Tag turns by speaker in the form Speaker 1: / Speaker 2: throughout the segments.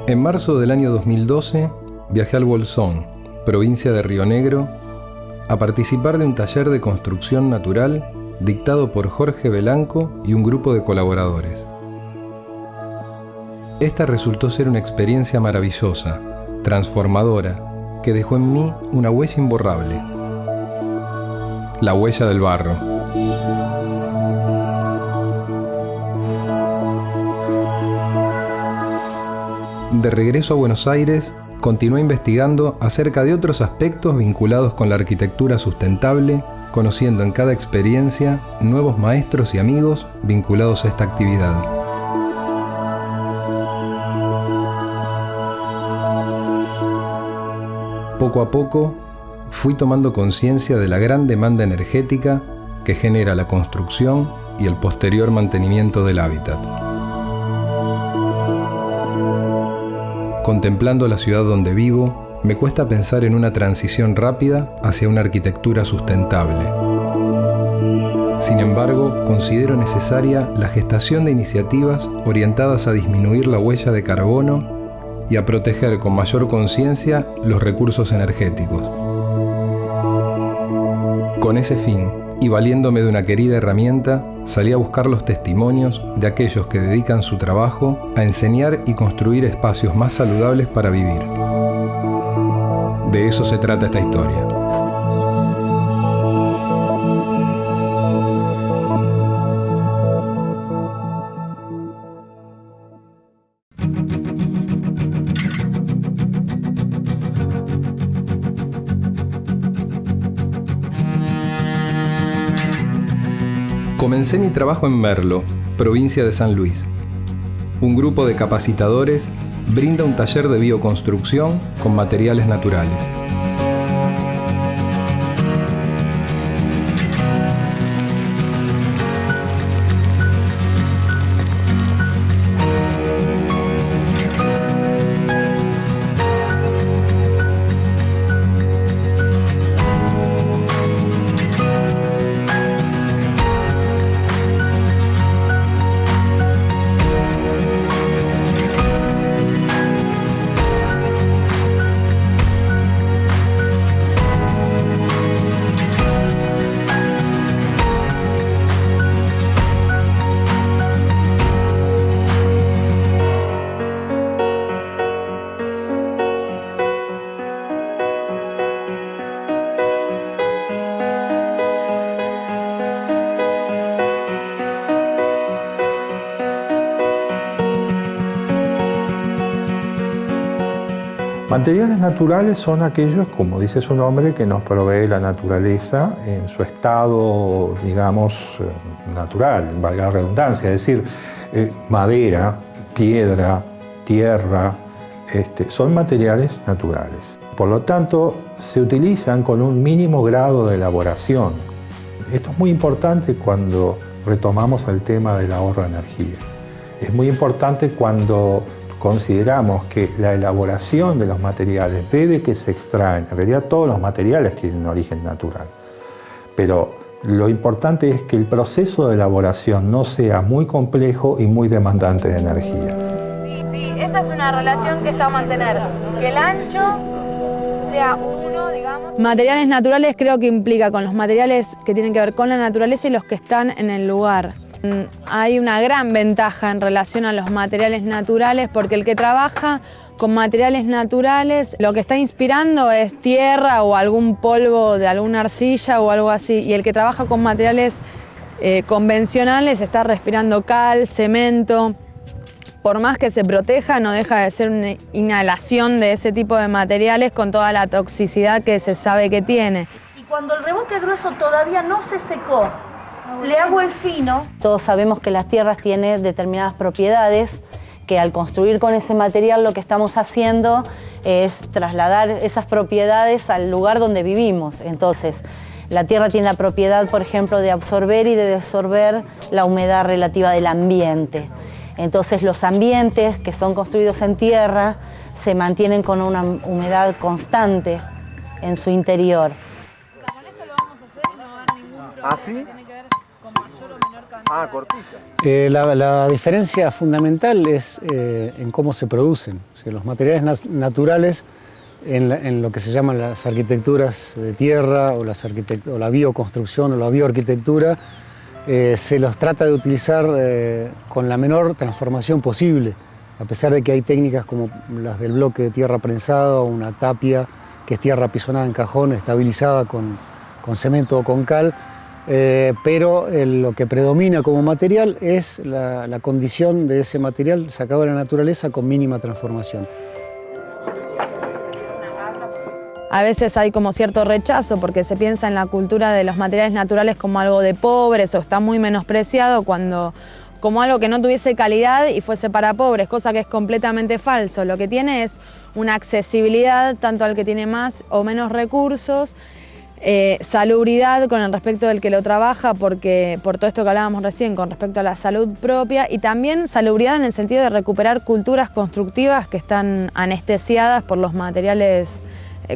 Speaker 1: En marzo del año 2012 viajé al Bolsón, provincia de Río Negro, a participar de un taller de construcción natural dictado por Jorge Belanco y un grupo de colaboradores. Esta resultó ser una experiencia maravillosa, transformadora, que dejó en mí una huella imborrable. La huella del barro. De regreso a Buenos Aires, continué investigando acerca de otros aspectos vinculados con la arquitectura sustentable, conociendo en cada experiencia nuevos maestros y amigos vinculados a esta actividad. Poco a poco, fui tomando conciencia de la gran demanda energética que genera la construcción y el posterior mantenimiento del hábitat. Contemplando la ciudad donde vivo, me cuesta pensar en una transición rápida hacia una arquitectura sustentable. Sin embargo, considero necesaria la gestación de iniciativas orientadas a disminuir la huella de carbono y a proteger con mayor conciencia los recursos energéticos. Con ese fin, y valiéndome de una querida herramienta, salí a buscar los testimonios de aquellos que dedican su trabajo a enseñar y construir espacios más saludables para vivir. De eso se trata esta historia. Comencé mi trabajo en Merlo, provincia de San Luis. Un grupo de capacitadores brinda un taller de bioconstrucción con materiales naturales.
Speaker 2: Materiales naturales son aquellos, como dice su nombre, que nos provee la naturaleza en su estado, digamos, natural, valga la redundancia, es decir, madera, piedra, tierra, son materiales naturales. Por lo tanto, se utilizan con un mínimo grado de elaboración. Esto es muy importante cuando retomamos el tema del ahorro de energía. Es muy importante cuando consideramos que la elaboración de los materiales, desde que se extraen, en realidad todos los materiales tienen un origen natural, pero lo importante es que el proceso de elaboración no sea muy complejo y muy demandante de energía.
Speaker 3: Sí, esa es una relación que está a mantener, que el ancho sea uno, digamos. Materiales naturales creo que implica con los materiales que tienen que ver con la naturaleza y los que están en el lugar. Hay una gran ventaja en relación a los materiales naturales porque el que trabaja con materiales naturales lo que está inspirando es tierra o algún polvo de alguna arcilla o algo así, y el que trabaja con materiales convencionales está respirando cal, cemento. Por más que se proteja, no deja de ser una inhalación de ese tipo de materiales con toda la toxicidad que se sabe que tiene.
Speaker 4: Y cuando el reboque grueso todavía no se secó, le hago el fino.
Speaker 5: Todos sabemos que las tierras tienen determinadas propiedades, que al construir con ese material lo que estamos haciendo es trasladar esas propiedades al lugar donde vivimos. Entonces, la tierra tiene la propiedad, por ejemplo, de absorber y de desorber la humedad relativa del ambiente. Entonces, los ambientes que son construidos en tierra se mantienen con una humedad constante en su interior.
Speaker 3: Con esto lo vamos a hacer y no va a haber ningún problema.
Speaker 2: ¿Ah, sí?
Speaker 3: Tiene que ver con mayor o menor
Speaker 6: La diferencia fundamental es en cómo se producen. O sea, los materiales naturales, en lo que se llaman las arquitecturas de tierra o la bioconstrucción o la bioarquitectura, se los trata de utilizar con la menor transformación posible, a pesar de que hay técnicas como las del bloque de tierra prensado o una tapia, que es tierra apisonada en cajón, estabilizada con cemento o con cal, pero lo que predomina como material es la condición de ese material sacado de la naturaleza con mínima transformación.
Speaker 3: A veces hay como cierto rechazo porque se piensa en la cultura de los materiales naturales como algo de pobres o está muy menospreciado como algo que no tuviese calidad y fuese para pobres, cosa que es completamente falso. Lo que tiene es una accesibilidad tanto al que tiene más o menos recursos, salubridad con el respecto del que lo trabaja, porque por todo esto que hablábamos recién con respecto a la salud propia, y también salubridad en el sentido de recuperar culturas constructivas que están anestesiadas por los materiales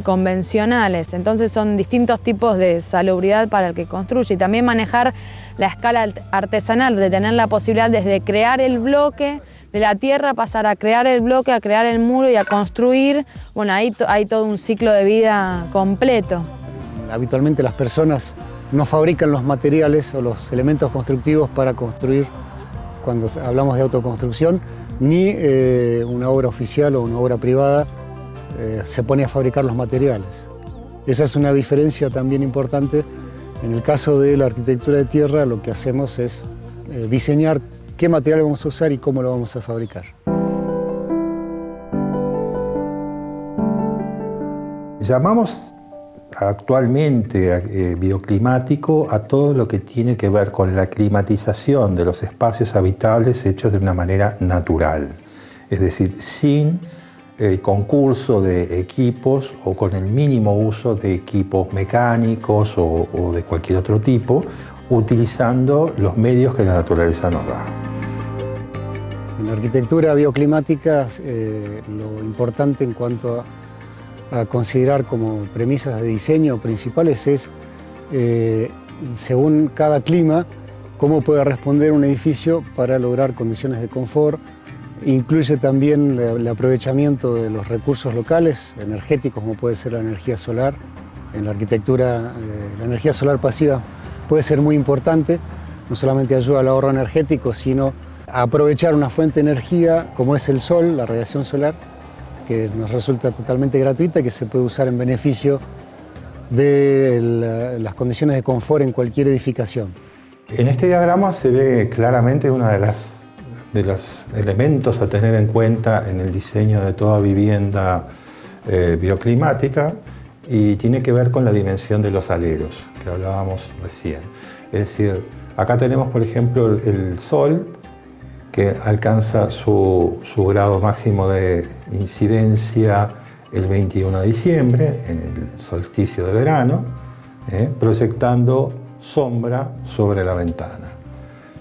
Speaker 3: convencionales. Entonces son distintos tipos de salubridad para el que construye, y también manejar la escala artesanal, de tener la posibilidad desde crear el bloque de la tierra, pasar a crear el bloque, a crear el muro y a construir. Bueno, ahí hay todo un ciclo de vida completo.
Speaker 6: Habitualmente las personas no fabrican los materiales o los elementos constructivos para construir, cuando hablamos de autoconstrucción, ni una obra oficial o una obra privada se pone a fabricar los materiales. Esa es una diferencia también importante. En el caso de la arquitectura de tierra, lo que hacemos es diseñar qué material vamos a usar y cómo lo vamos a fabricar.
Speaker 2: Llamamos actualmente bioclimático a todo lo que tiene que ver con la climatización de los espacios habitables hechos de una manera natural, es decir, sin concurso de equipos o con el mínimo uso de equipos mecánicos o de cualquier otro tipo, utilizando los medios que la naturaleza nos da.
Speaker 6: En la arquitectura bioclimática, lo importante en cuanto a considerar como premisas de diseño principales es, según cada clima, cómo puede responder un edificio para lograr condiciones de confort. Incluye también el aprovechamiento de los recursos locales, energéticos, como puede ser la energía solar. En la arquitectura, la energía solar pasiva puede ser muy importante, no solamente ayuda al ahorro energético, sino a aprovechar una fuente de energía como es el sol, la radiación solar, que nos resulta totalmente gratuita y que se puede usar en beneficio de las condiciones de confort en cualquier edificación.
Speaker 2: En este diagrama se ve claramente una de los elementos a tener en cuenta en el diseño de toda vivienda bioclimática, y tiene que ver con la dimensión de los aleros que hablábamos recién. Es decir, acá tenemos por ejemplo el sol, que alcanza su grado máximo de incidencia el 21 de diciembre, en el solsticio de verano, proyectando sombra sobre la ventana.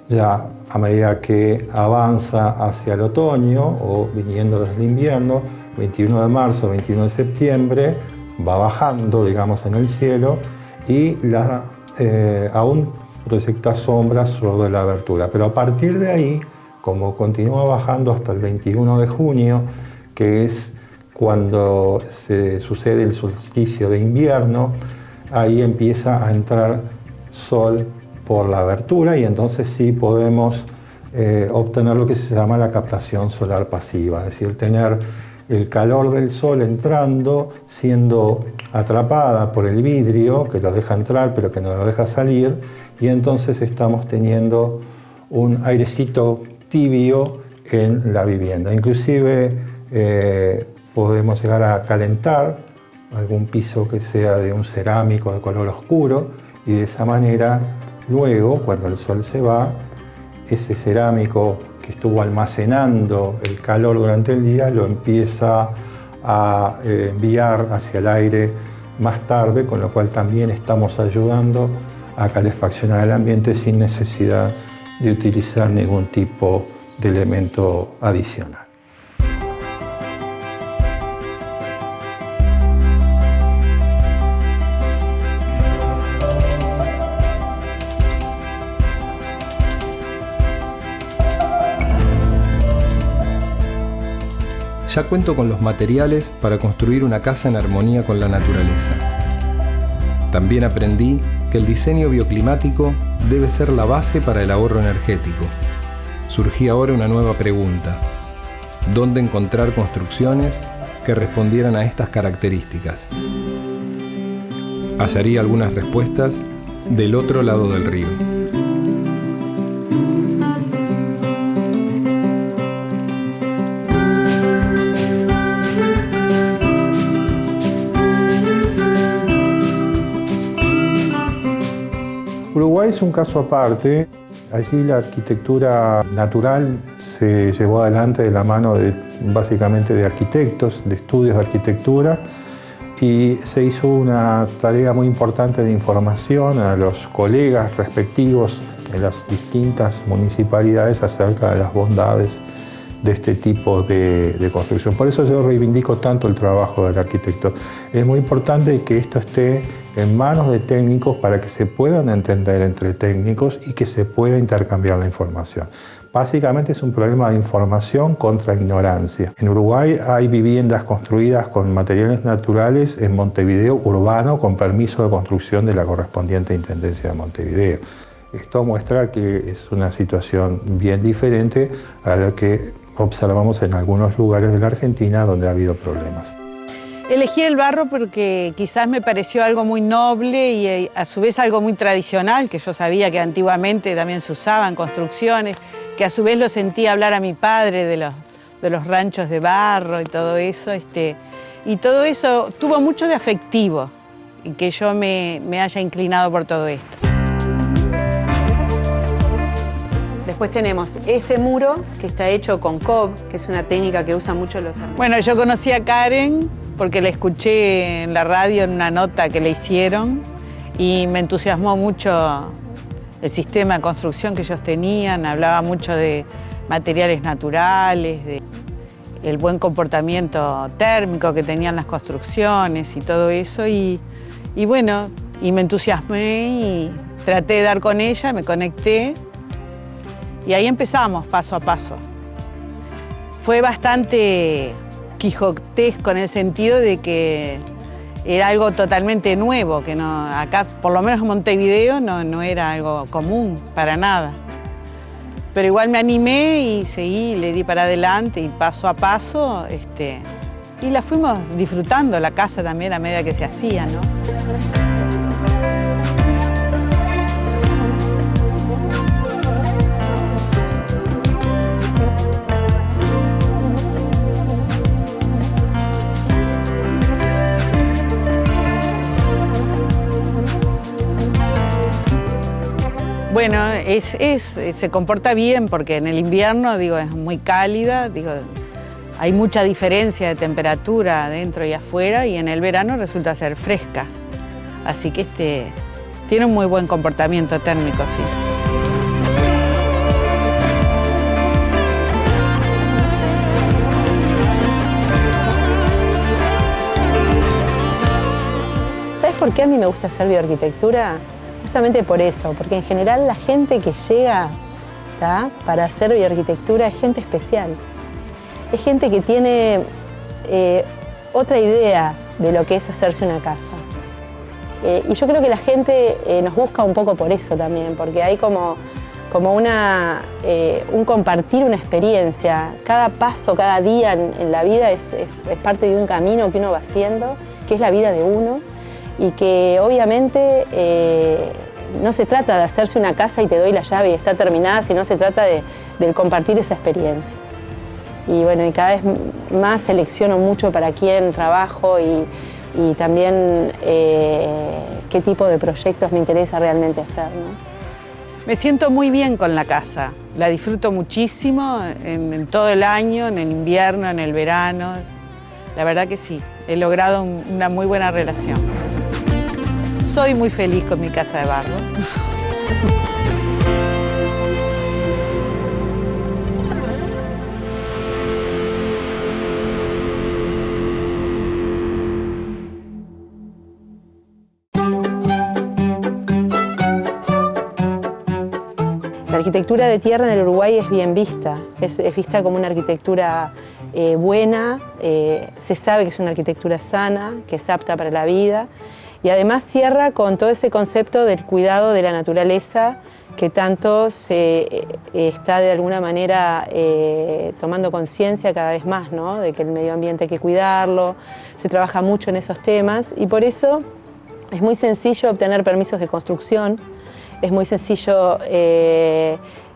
Speaker 2: Ya a medida que avanza hacia el otoño o viniendo desde el invierno, 21 de marzo, 21 de septiembre, va bajando, digamos, en el cielo y aún proyecta sombras sobre la abertura. Pero a partir de ahí, como continúa bajando hasta el 21 de junio, que es cuando se sucede el solsticio de invierno, ahí empieza a entrar sol por la abertura y entonces sí podemos obtener lo que se llama la captación solar pasiva, es decir, tener el calor del sol entrando, siendo atrapada por el vidrio que lo deja entrar pero que no lo deja salir, y entonces estamos teniendo un airecito tibio en la vivienda. Inclusive podemos llegar a calentar algún piso que sea de un cerámico de color oscuro, y de esa manera luego, cuando el sol se va, ese cerámico que estuvo almacenando el calor durante el día lo empieza a enviar hacia el aire más tarde, con lo cual también estamos ayudando a calefaccionar el ambiente sin necesidad de utilizar ningún tipo de elemento adicional.
Speaker 1: Ya cuento con los materiales para construir una casa en armonía con la naturaleza. También aprendí que el diseño bioclimático debe ser la base para el ahorro energético. Surgía ahora una nueva pregunta: ¿dónde encontrar construcciones que respondieran a estas características? Hallaría algunas respuestas del otro lado del río.
Speaker 2: Uruguay es un caso aparte. Allí la arquitectura natural se llevó adelante de la mano básicamente de arquitectos, de estudios de arquitectura, y se hizo una tarea muy importante de información a los colegas respectivos en las distintas municipalidades acerca de las bondades de este tipo de construcción. Por eso yo reivindico tanto el trabajo del arquitecto. Es muy importante que esto esté en manos de técnicos para que se puedan entender entre técnicos y que se pueda intercambiar la información. Básicamente es un problema de información contra ignorancia. En Uruguay hay viviendas construidas con materiales naturales en Montevideo urbano con permiso de construcción de la correspondiente Intendencia de Montevideo. Esto muestra que es una situación bien diferente a la que observamos en algunos lugares de la Argentina donde ha habido problemas.
Speaker 7: Elegí el barro porque quizás me pareció algo muy noble y a su vez algo muy tradicional, que yo sabía que antiguamente también se usaban construcciones, que a su vez lo sentía hablar a mi padre de los ranchos de barro y todo eso. Y todo eso tuvo mucho de afectivo y que yo me haya inclinado por todo esto.
Speaker 3: Después tenemos este muro que está hecho con cob, que es una técnica que usan mucho los arquitectos.
Speaker 7: Bueno, yo conocí a Karen porque la escuché en la radio en una nota que le hicieron y me entusiasmó mucho el sistema de construcción que ellos tenían. Hablaba mucho de materiales naturales, de el buen comportamiento térmico que tenían las construcciones y todo eso. Y bueno, y me entusiasmé y traté de dar con ella, me conecté. Y ahí empezamos paso a paso. Fue bastante quijotesco en el sentido de que era algo totalmente nuevo, que no, acá, por lo menos en Montevideo, no era algo común, para nada. Pero igual me animé y seguí, le di para adelante y paso a paso, y la fuimos disfrutando, la casa también a medida que se hacía, ¿no? Bueno, se comporta bien porque en el invierno, es muy cálida, hay mucha diferencia de temperatura adentro y afuera, y en el verano resulta ser fresca. Así que tiene un muy buen comportamiento térmico, sí.
Speaker 3: ¿Sabes por qué a mí me gusta hacer bioarquitectura? Justamente por eso, porque en general la gente que llega para hacer bioarquitectura es gente especial. Es gente que tiene otra idea de lo que es hacerse una casa. Y yo creo que la gente nos busca un poco por eso también, porque hay como un compartir una experiencia. Cada paso, cada día en la vida es parte de un camino que uno va haciendo, que es la vida de uno. Y que obviamente no se trata de hacerse una casa y te doy la llave y está terminada, sino se trata de compartir esa experiencia. Y bueno, y cada vez más selecciono mucho para quién trabajo y también qué tipo de proyectos me interesa realmente hacer, ¿no?
Speaker 7: Me siento muy bien con la casa, la disfruto muchísimo en todo el año, en el invierno, en el verano. La verdad que sí, he logrado una muy buena relación. Soy muy feliz con mi casa de barro.
Speaker 3: La arquitectura de tierra en el Uruguay es bien vista, es vista como una arquitectura
Speaker 8: buena, se sabe que es una arquitectura sana, que es apta para la vida, y además cierra con todo ese concepto del cuidado de la naturaleza que tanto se está de alguna manera tomando conciencia cada vez más, ¿no? De que el medio ambiente hay que cuidarlo, se trabaja mucho en esos temas y por eso es muy sencillo obtener permisos de construcción, es muy sencillo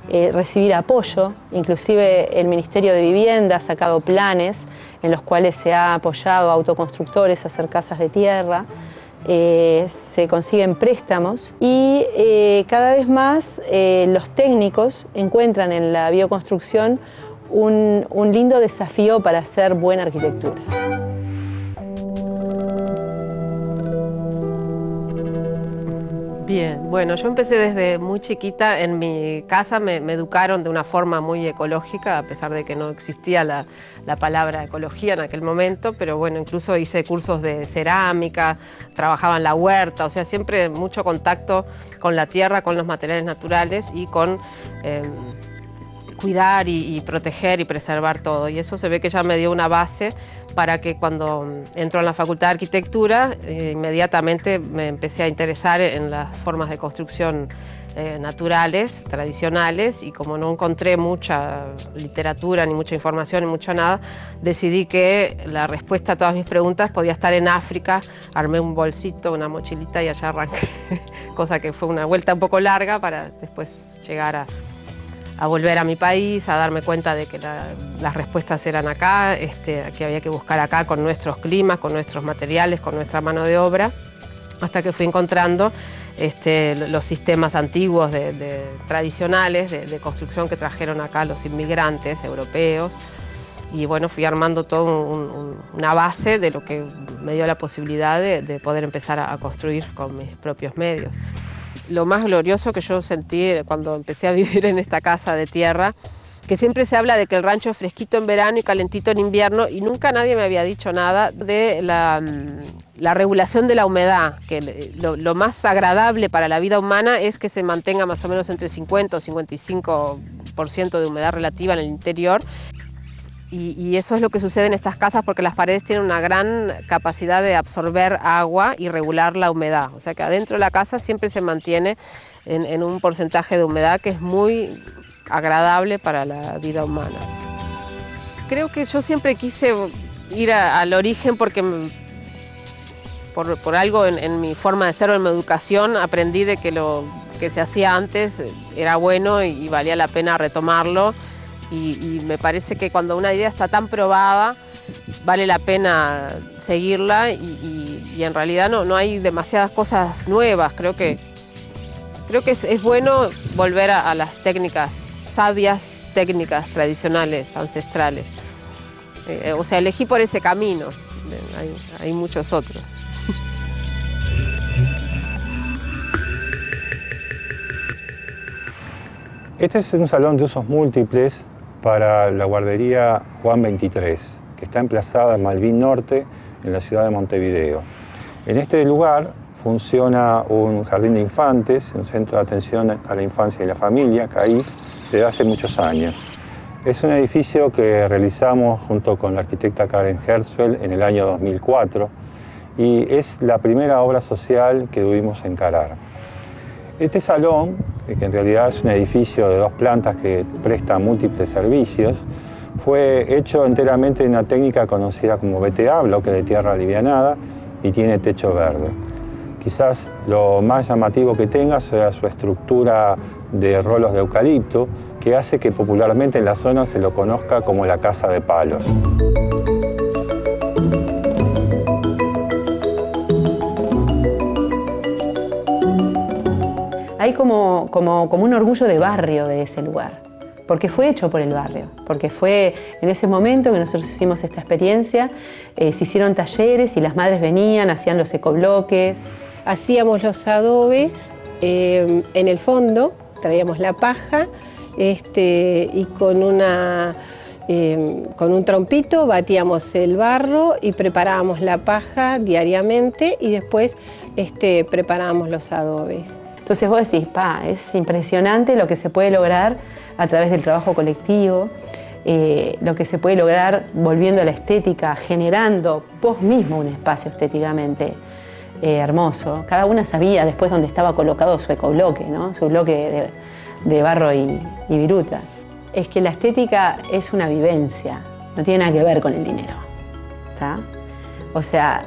Speaker 8: recibir apoyo, inclusive el Ministerio de Vivienda ha sacado planes en los cuales se ha apoyado a autoconstructores a hacer casas de tierra. Se consiguen préstamos y cada vez más los técnicos encuentran en la bioconstrucción un lindo desafío para hacer buena arquitectura.
Speaker 9: Bien, bueno, yo empecé desde muy chiquita. En mi casa me educaron de una forma muy ecológica, a pesar de que no existía la palabra ecología en aquel momento, pero bueno, incluso hice cursos de cerámica, trabajaba en la huerta, o sea, siempre mucho contacto con la tierra, con los materiales naturales y con cuidar y proteger y preservar todo. Y eso se ve que ya me dio una base para que cuando entró en la Facultad de Arquitectura, inmediatamente me empecé a interesar en las formas de construcción naturales, tradicionales, y como no encontré mucha literatura, ni mucha información, ni mucho nada, decidí que la respuesta a todas mis preguntas podía estar en África. Armé un bolsito, una mochilita y allá arranqué, cosa que fue una vuelta un poco larga para después llegar a volver a mi país, a darme cuenta de que las respuestas eran acá, que había que buscar acá con nuestros climas, con nuestros materiales, con nuestra mano de obra, hasta que fui encontrando los sistemas antiguos tradicionales de construcción que trajeron acá los inmigrantes europeos. Y bueno, fui armando todo una base de lo que me dio la posibilidad de poder empezar a construir con mis propios medios. Lo más glorioso que yo sentí cuando empecé a vivir en esta casa de tierra, que siempre se habla de que el rancho es fresquito en verano y calentito en invierno, y nunca nadie me había dicho nada de la regulación de la humedad, que lo más agradable para la vida humana es que se mantenga más o menos entre 50 o 55% de humedad relativa en el interior. Y eso es lo que sucede en estas casas porque las paredes tienen una gran capacidad de absorber agua y regular la humedad. O sea que adentro de la casa siempre se mantiene en un porcentaje de humedad que es muy agradable para la vida humana. Creo que yo siempre quise ir al origen porque por algo en mi forma de ser o en mi educación aprendí de que lo que se hacía antes era bueno y valía la pena retomarlo. Y me parece que cuando una idea está tan probada, vale la pena seguirla y en realidad no hay demasiadas cosas nuevas. Creo que es bueno volver a las técnicas sabias, técnicas tradicionales, ancestrales. O sea, elegí por ese camino, hay muchos otros.
Speaker 2: Este es un salón de usos múltiples para la guardería Juan 23, que está emplazada en Malvín Norte, en la ciudad de Montevideo. En este lugar funciona un jardín de infantes, un centro de atención a la infancia y la familia, CAIF, desde hace muchos años. Es un edificio que realizamos junto con la arquitecta Karen Hertzfeld en el año 2004 y es la primera obra social que tuvimos encarar. Este salón, que en realidad es un edificio de 2 plantas que presta múltiples servicios, fue hecho enteramente en una técnica conocida como BTA, bloque de tierra alivianada, y tiene techo verde. Quizás lo más llamativo que tenga sea su estructura de rolos de eucalipto, que hace que popularmente en la zona se lo conozca como la casa de palos.
Speaker 8: Hay como un orgullo de barrio de ese lugar, porque fue hecho por el barrio, porque fue en ese momento que nosotros hicimos esta experiencia, se hicieron talleres y las madres venían, hacían los ecobloques.
Speaker 10: Hacíamos los adobes en el fondo, traíamos la paja y con un trompito batíamos el barro y preparábamos la paja diariamente y después preparábamos los adobes.
Speaker 8: Entonces vos decís, es impresionante lo que se puede lograr a través del trabajo colectivo. lo que se puede lograr volviendo a la estética, generando vos mismo un espacio estéticamente hermoso. Cada una sabía después dónde estaba colocado su ecobloque, ¿no? Su bloque de barro y viruta. Es que la estética es una vivencia, no tiene nada que ver con el dinero, ¿tá? O sea,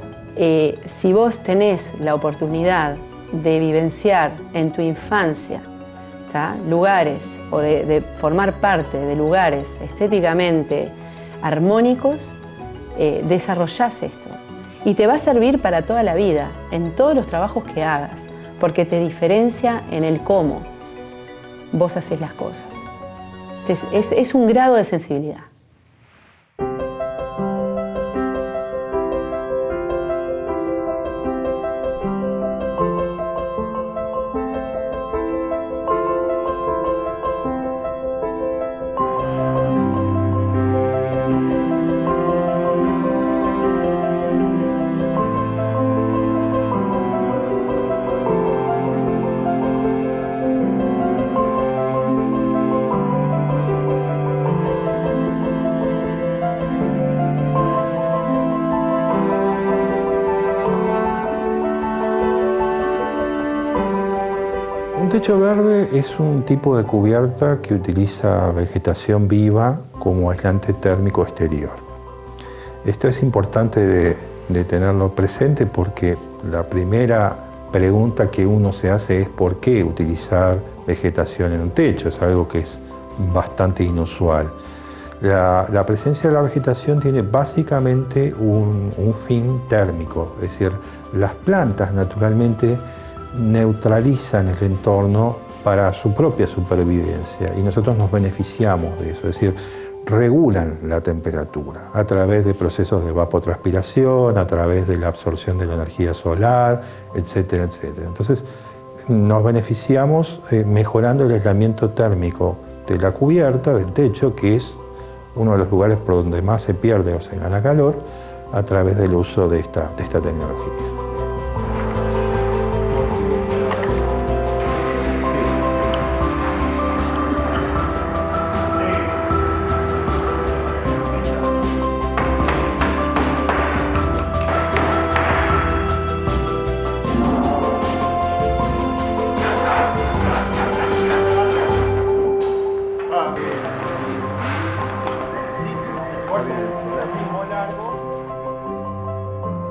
Speaker 8: si vos tenés la oportunidad de vivenciar en tu infancia, ¿tá?, lugares o de formar parte de lugares estéticamente armónicos, desarrollás esto. Y te va a servir para toda la vida, en todos los trabajos que hagas, porque te diferencia en el cómo vos haces las cosas. Es un grado de sensibilidad.
Speaker 2: Un techo verde es un tipo de cubierta que utiliza vegetación viva como aislante térmico exterior. Esto es importante de tenerlo presente porque la primera pregunta que uno se hace es ¿por qué utilizar vegetación en un techo? Es algo que es bastante inusual. La presencia de la vegetación tiene básicamente un fin térmico, es decir, las plantas naturalmente neutralizan el entorno para su propia supervivencia y nosotros nos beneficiamos de eso, es decir, regulan la temperatura a través de procesos de evapotranspiración, a través de la absorción de la energía solar, etcétera, etcétera. Entonces nos beneficiamos mejorando el aislamiento térmico de la cubierta, del techo, que es uno de los lugares por donde más se pierde o se gana calor, a través del uso de esta tecnología.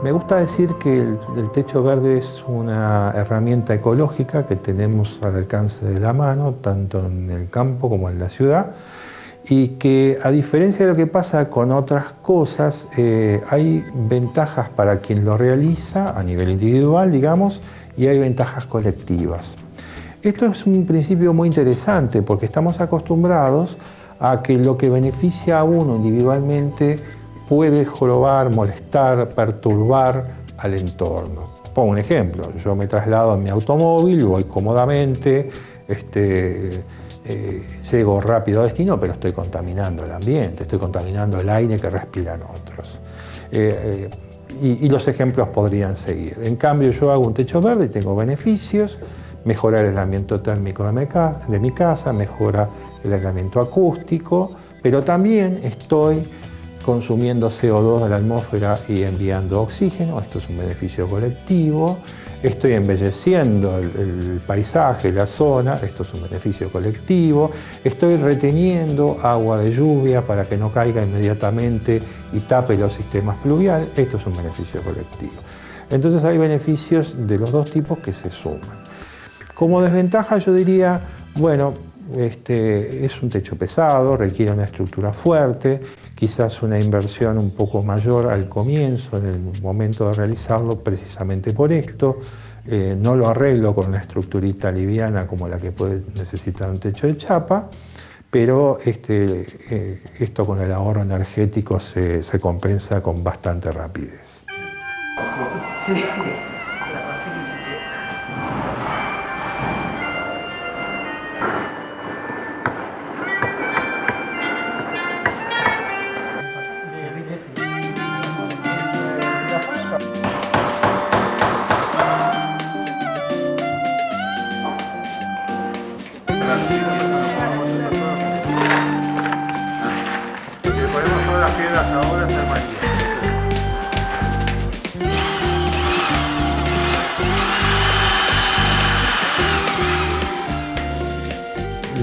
Speaker 2: Me gusta decir que el techo verde es una herramienta ecológica que tenemos al alcance de la mano, tanto en el campo como en la ciudad, y que a diferencia de lo que pasa con otras cosas, hay ventajas para quien lo realiza a nivel individual, digamos, y hay ventajas colectivas. Esto es un principio muy interesante porque estamos acostumbrados a que lo que beneficia a uno individualmente puede jorobar, molestar, perturbar al entorno. Pongo un ejemplo, yo me traslado en mi automóvil, voy cómodamente, llego rápido a destino, pero estoy contaminando el ambiente, estoy contaminando el aire que respiran otros. Y los ejemplos podrían seguir. En cambio, yo hago un techo verde y tengo beneficios, mejora el aislamiento térmico de mi casa, mejora el aislamiento acústico, pero también estoy consumiendo CO2 de la atmósfera y enviando oxígeno, esto es un beneficio colectivo. Estoy embelleciendo el paisaje, la zona, esto es un beneficio colectivo. Estoy reteniendo agua de lluvia para que no caiga inmediatamente y tape los sistemas pluviales, esto es un beneficio colectivo. Entonces hay beneficios de los dos tipos que se suman. Como desventaja yo diría, bueno, es un techo pesado, requiere una estructura fuerte, quizás una inversión un poco mayor al comienzo, en el momento de realizarlo, precisamente por esto. No lo arreglo con una estructurita liviana como la que puede necesitar un techo de chapa, pero esto con el ahorro energético se compensa con bastante rapidez. Sí.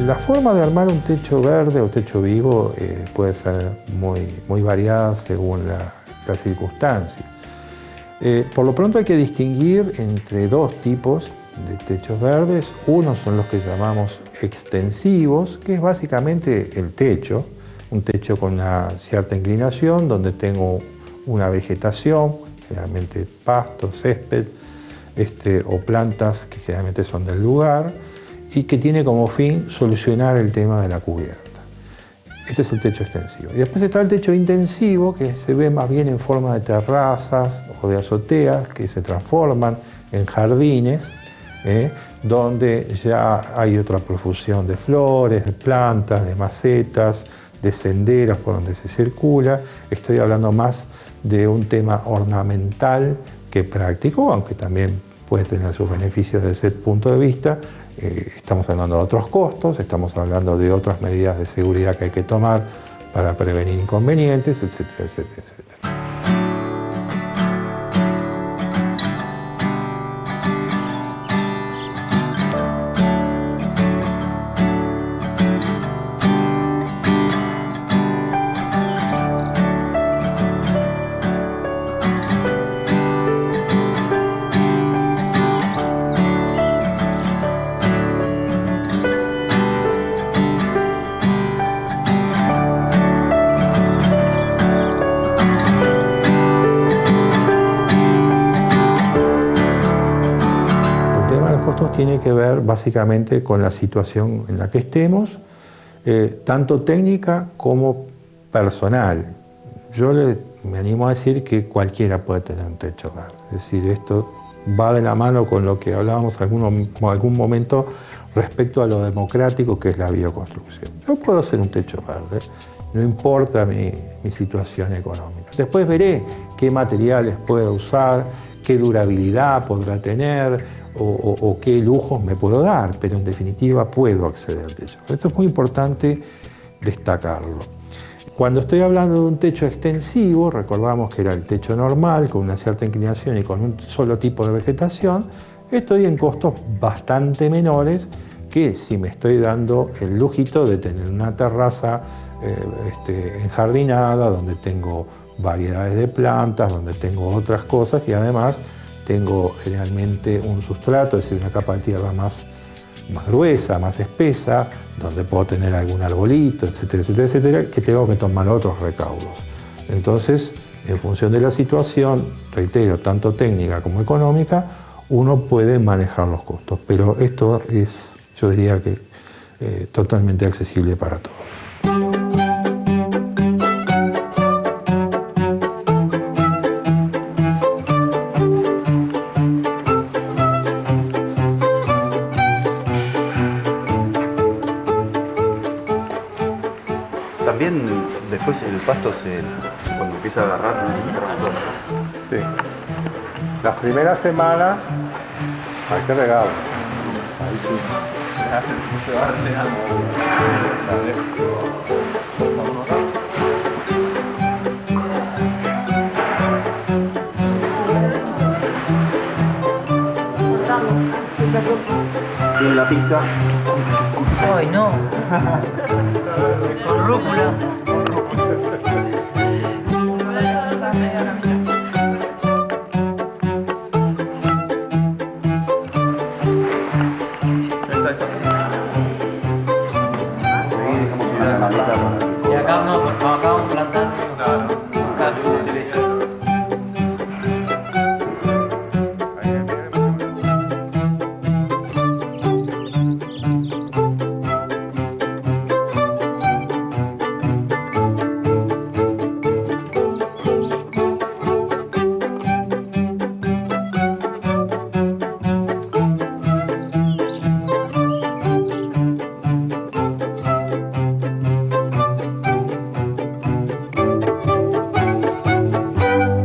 Speaker 2: La forma de armar un techo verde o techo vivo puede ser muy variada según la circunstancia. Por lo pronto hay que distinguir entre dos tipos de techos verdes. Uno son los que llamamos extensivos, que es básicamente el techo, un techo con una cierta inclinación donde tengo una vegetación, generalmente pasto, césped, o plantas que generalmente son del lugar, y que tiene como fin solucionar el tema de la cubierta. Este es el techo extensivo. Y después está el techo intensivo, que se ve más bien en forma de terrazas o de azoteas, que se transforman en jardines, donde ya hay otra profusión de flores, de plantas, de macetas, de senderos por donde se circula. Estoy hablando más de un tema ornamental que práctico, aunque también puede tener sus beneficios desde ese punto de vista. Estamos hablando de otros costos, estamos hablando de otras medidas de seguridad que hay que tomar para prevenir inconvenientes, etcétera, etcétera, etcétera. Tiene que ver básicamente con la situación en la que estemos, tanto técnica como personal. Yo me animo a decir que cualquiera puede tener un techo verde. Es decir, esto va de la mano con lo que hablábamos en algún momento respecto a lo democrático que es la bioconstrucción. Yo puedo hacer un techo verde, no importa mi situación económica. Después veré qué materiales puedo usar, qué durabilidad podrá tener, o qué lujos me puedo dar, pero en definitiva puedo acceder al techo. Esto es muy importante destacarlo. Cuando estoy hablando de un techo extensivo, recordamos que era el techo normal, con una cierta inclinación y con un solo tipo de vegetación, estoy en costos bastante menores que si me estoy dando el lujito de tener una terraza enjardinada, donde tengo variedades de plantas, donde tengo otras cosas y además tengo generalmente un sustrato, es decir, una capa de tierra más gruesa, más espesa, donde puedo tener algún arbolito, etcétera, etcétera, etcétera, que tengo que tomar otros recaudos. Entonces, en función de la situación, reitero, tanto técnica como económica, uno puede manejar los costos, pero esto es, yo diría que, totalmente accesible para todos.
Speaker 11: También después el pasto cuando empieza a agarrar,
Speaker 2: sí. Las primeras semanas hay que regarlo. Ahí sí.
Speaker 11: Se va rellenando. ¿Tiene la pizza?
Speaker 12: Ay, no. Con rúcula. Y acá no, acá vamos plantando.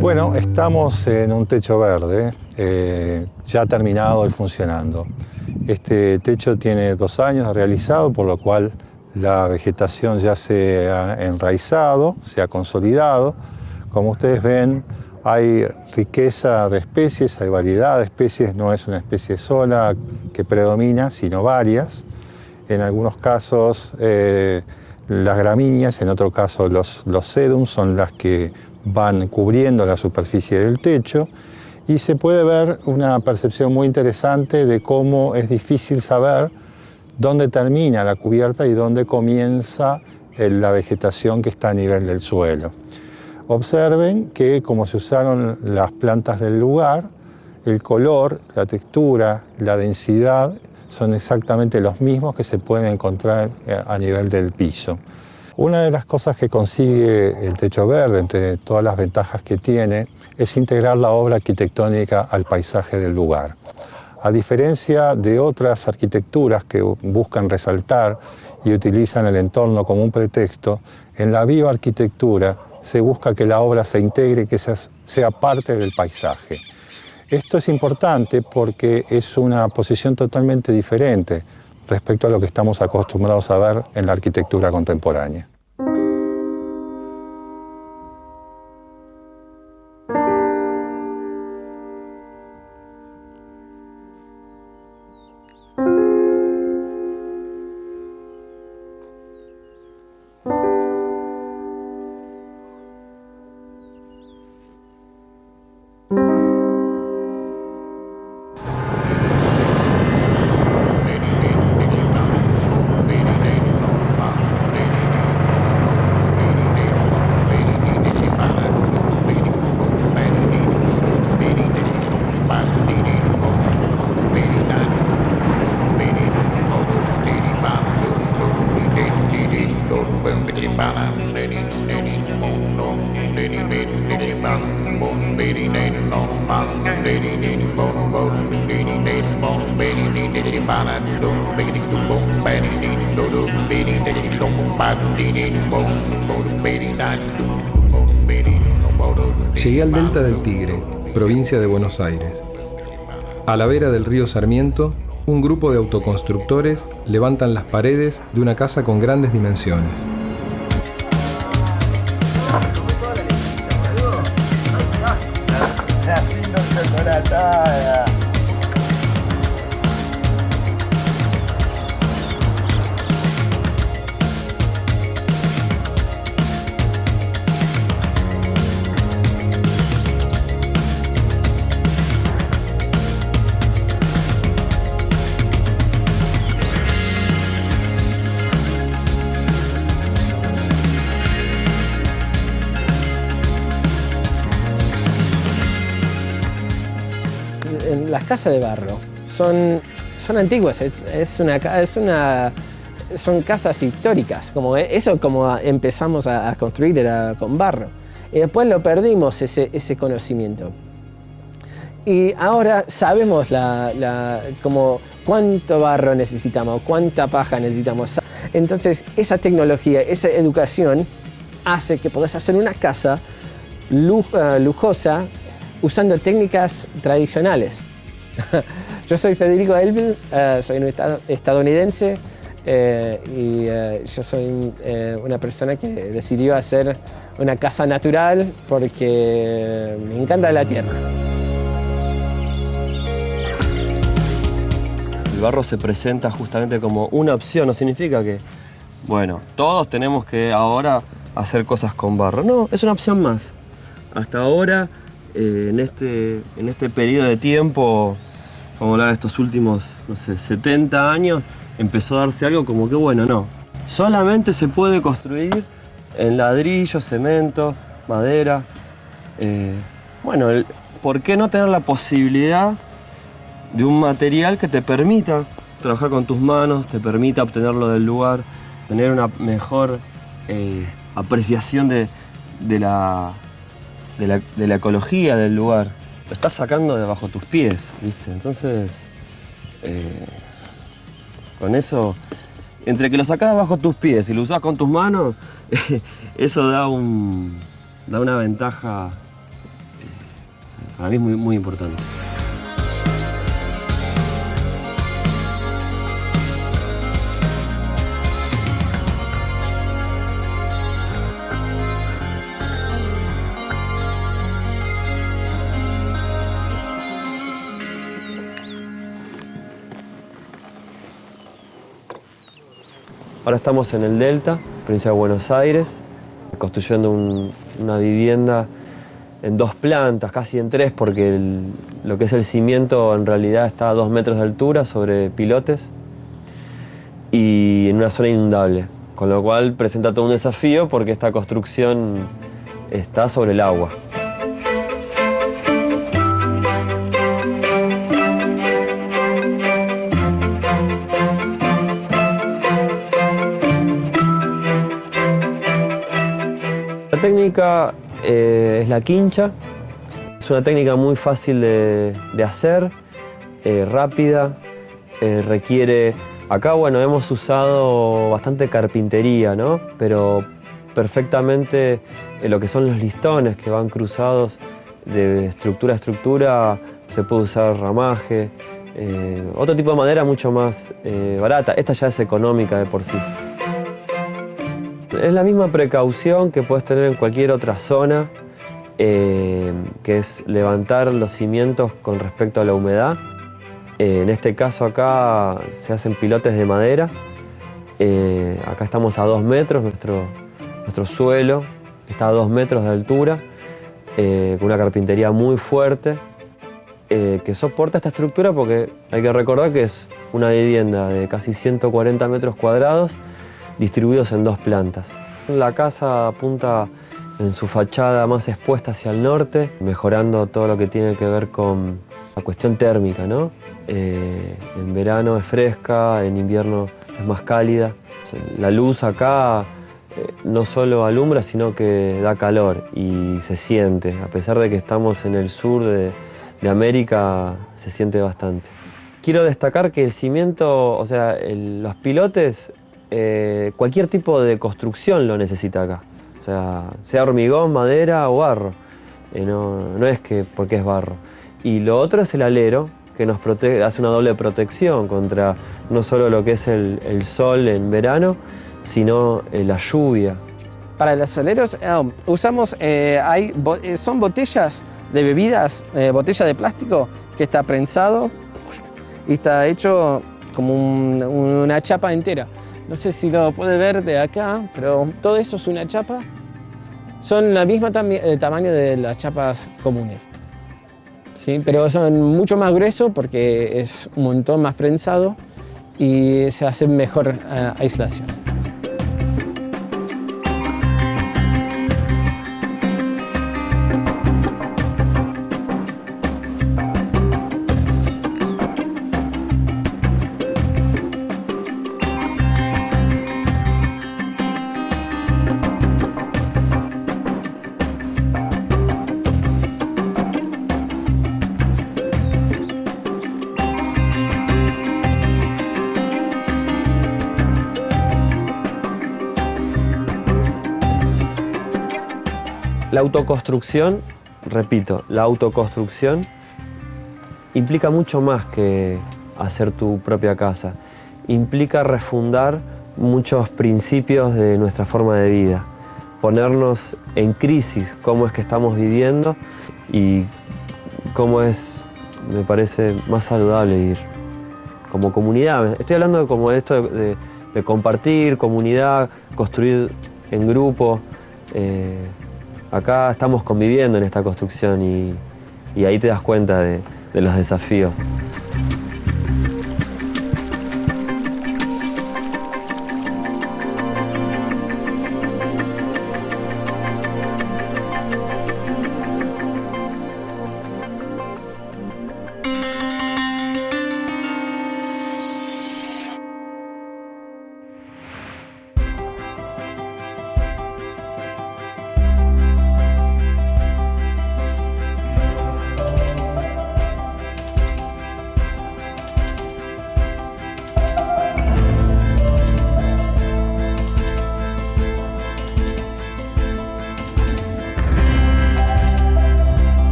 Speaker 2: Bueno, estamos en un techo verde, ya terminado y funcionando. Este techo tiene 2 años realizado, por lo cual la vegetación ya se ha enraizado, se ha consolidado. Como ustedes ven, hay riqueza de especies, hay variedad de especies, no es una especie sola que predomina, sino varias. en algunos casos las gramíneas, en otro caso los sedums son las que van cubriendo la superficie del techo, y se puede ver una percepción muy interesante de cómo es difícil saber dónde termina la cubierta y dónde comienza la vegetación que está a nivel del suelo. Observen que como se usaron las plantas del lugar, el color, la textura, la densidad son exactamente los mismos que se pueden encontrar a nivel del piso. Una de las cosas que consigue el techo verde, entre todas las ventajas que tiene, es integrar la obra arquitectónica al paisaje del lugar. A diferencia de otras arquitecturas que buscan resaltar y utilizan el entorno como un pretexto, en la bioarquitectura se busca que la obra se integre y que sea parte del paisaje. Esto es importante porque es una posición totalmente diferente respecto a lo que estamos acostumbrados a ver en la arquitectura contemporánea.
Speaker 1: Llegué al delta del Tigre, provincia de Buenos Aires. A la vera del río Sarmiento, un grupo de autoconstructores levantan las paredes de una casa con grandes dimensiones.
Speaker 13: Las casas de barro son antiguas, son casas históricas. Como empezamos a construir era con barro. Y después lo perdimos ese conocimiento. Y ahora sabemos como cuánto barro necesitamos, cuánta paja necesitamos. Entonces esa tecnología, esa educación hace que podás hacer una casa lujosa usando técnicas tradicionales. Yo soy Federico Elvin, soy un estadounidense y yo soy una persona que decidió hacer una casa natural porque me encanta la tierra.
Speaker 11: El barro se presenta justamente como una opción, no significa que, bueno, todos tenemos que ahora hacer cosas con barro. No, es una opción más. Hasta ahora, en este periodo de tiempo, vamos a hablar de estos últimos, no sé, 70 años, empezó a darse algo como que, bueno, no. Solamente se puede construir en ladrillo, cemento, madera. Bueno, ¿por qué no tener la posibilidad de un material que te permita trabajar con tus manos, te permita obtenerlo del lugar, tener una mejor apreciación de la ecología del lugar? Lo estás sacando de bajo tus pies, ¿viste? Entonces, con eso, entre que lo sacás de bajo tus pies y lo usás con tus manos, eso da una ventaja para mí muy, muy importante. Ahora estamos en el Delta, provincia de Buenos Aires, construyendo una vivienda en 2 plantas, casi en 3, porque lo que es el cimiento en realidad está a 2 metros de altura sobre pilotes y en una zona inundable, con lo cual presenta todo un desafío porque esta construcción está sobre el agua. La técnica es la quincha. Es una técnica muy fácil de hacer, rápida, requiere... Acá, bueno, hemos usado bastante carpintería, ¿no? Pero perfectamente lo que son los listones que van cruzados de estructura a estructura, se puede usar ramaje, otro tipo de madera mucho más barata. Esta ya es económica de por sí. Es la misma precaución que puedes tener en cualquier otra zona, que es levantar los cimientos con respecto a la humedad. En este caso acá se hacen pilotes de madera. Acá estamos a 2 metros, nuestro suelo está a 2 metros de altura, con una carpintería muy fuerte que soporta esta estructura porque hay que recordar que es una vivienda de casi 140 metros cuadrados distribuidos en 2 plantas. La casa apunta en su fachada más expuesta hacia el norte, mejorando todo lo que tiene que ver con la cuestión térmica, ¿no? En verano es fresca, en invierno es más cálida. La luz acá no solo alumbra, sino que da calor y se siente. A pesar de que estamos en el sur de América, se siente bastante. Quiero destacar que el cimiento, o sea, los pilotes, cualquier tipo de construcción lo necesita acá. O sea hormigón, madera o barro. No es que porque es barro. Y lo otro es el alero, que nos hace una doble protección contra no solo lo que es el sol en verano, sino la lluvia.
Speaker 13: Para los aleros usamos, son botellas de bebidas, botella de plástico que está prensado y está hecho como una chapa entera. No sé si lo puede ver de acá, pero todo eso es una chapa. Son la misma tamaño de las chapas comunes. ¿Sí? Pero son mucho más gruesos porque es un montón más prensado y se hace mejor aislación.
Speaker 11: La autoconstrucción, repito, la autoconstrucción implica mucho más que hacer tu propia casa. Implica refundar muchos principios de nuestra forma de vida, ponernos en crisis cómo es que estamos viviendo y cómo es, me parece, más saludable vivir como comunidad. Estoy hablando como de esto de compartir, comunidad, construir en grupo. Acá estamos conviviendo en esta construcción y ahí te das cuenta de los desafíos.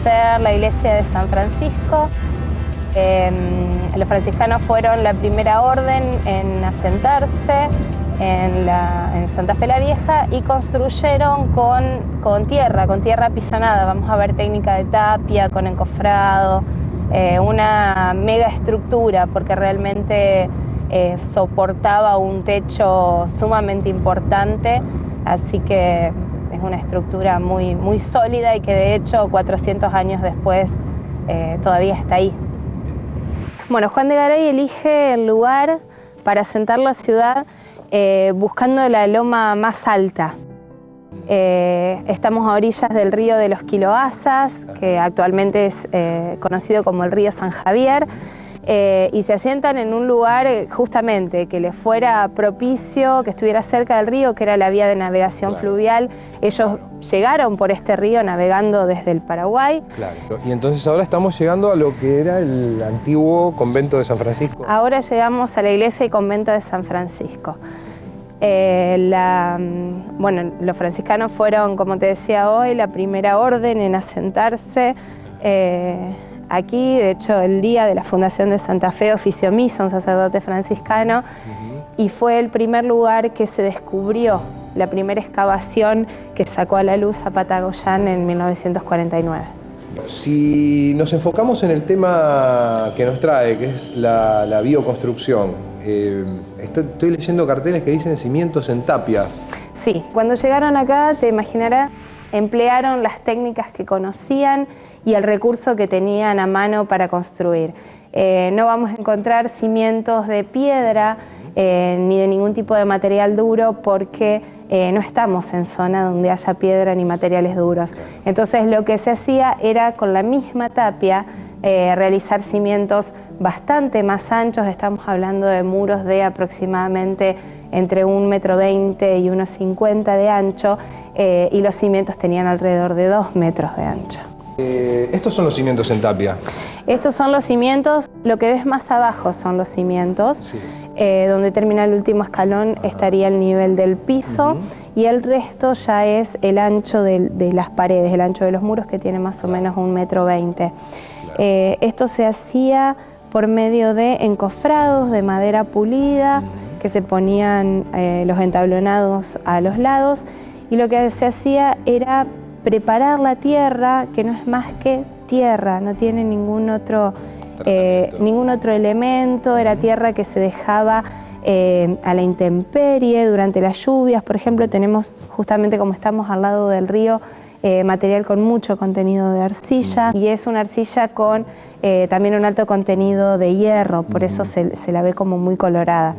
Speaker 14: conocer la iglesia de San Francisco. Los franciscanos fueron la primera orden en asentarse en Santa Fe la Vieja y construyeron con tierra apisonada. Vamos a ver técnica de tapia, con encofrado, una mega estructura porque realmente soportaba un techo sumamente importante, así que es una estructura muy, muy sólida y que de hecho 400 años después todavía está ahí. Bueno, Juan de Garay elige el lugar para asentar la ciudad buscando la loma más alta. Estamos a orillas del río de los Quiloazas, que actualmente es conocido como el río San Javier, y se asientan en un lugar justamente que les fuera propicio, que estuviera cerca del río, que era la vía de navegación fluvial. Ellos llegaron por este río navegando desde el Paraguay.
Speaker 1: Claro. Y entonces ahora estamos llegando a lo que era el antiguo convento de San Francisco.
Speaker 14: Ahora llegamos a la iglesia y convento de San Francisco. Bueno, los franciscanos fueron, como te decía hoy, la primera orden en asentarse aquí. De hecho, el día de la fundación de Santa Fe ofició misa un sacerdote franciscano y fue el primer lugar que se descubrió, la primera excavación que sacó a la luz a Patagoyán en 1949.
Speaker 1: Si nos enfocamos en el tema que nos trae, que es la bioconstrucción, estoy leyendo carteles que dicen cimientos en tapia.
Speaker 14: Sí, cuando llegaron acá, te imaginarás, emplearon las técnicas que conocían y el recurso que tenían a mano para construir. No vamos a encontrar cimientos de piedra ni de ningún tipo de material duro porque no estamos en zona donde haya piedra ni materiales duros. Entonces lo que se hacía era con la misma tapia realizar cimientos bastante más anchos. Estamos hablando de muros de aproximadamente entre 1,20 m y 1,50 m de ancho y los cimientos tenían alrededor de 2 metros de ancho.
Speaker 1: Estos son los cimientos en tapia.
Speaker 14: Estos son los cimientos, lo que ves más abajo son los cimientos, donde termina el último escalón estaría el nivel del piso y el resto ya es el ancho de las paredes, el ancho de los muros que tiene más o menos 1,20 m. Esto se hacía por medio de encofrados de madera pulida que se ponían los entablonados a los lados y lo que se hacía era preparar la tierra, que no es más que tierra, no tiene ningún otro elemento, era tierra que se dejaba a la intemperie durante las lluvias. Por ejemplo, tenemos, justamente como estamos al lado del río, material con mucho contenido de arcilla y es una arcilla con también un alto contenido de hierro, por eso se la ve como muy colorada.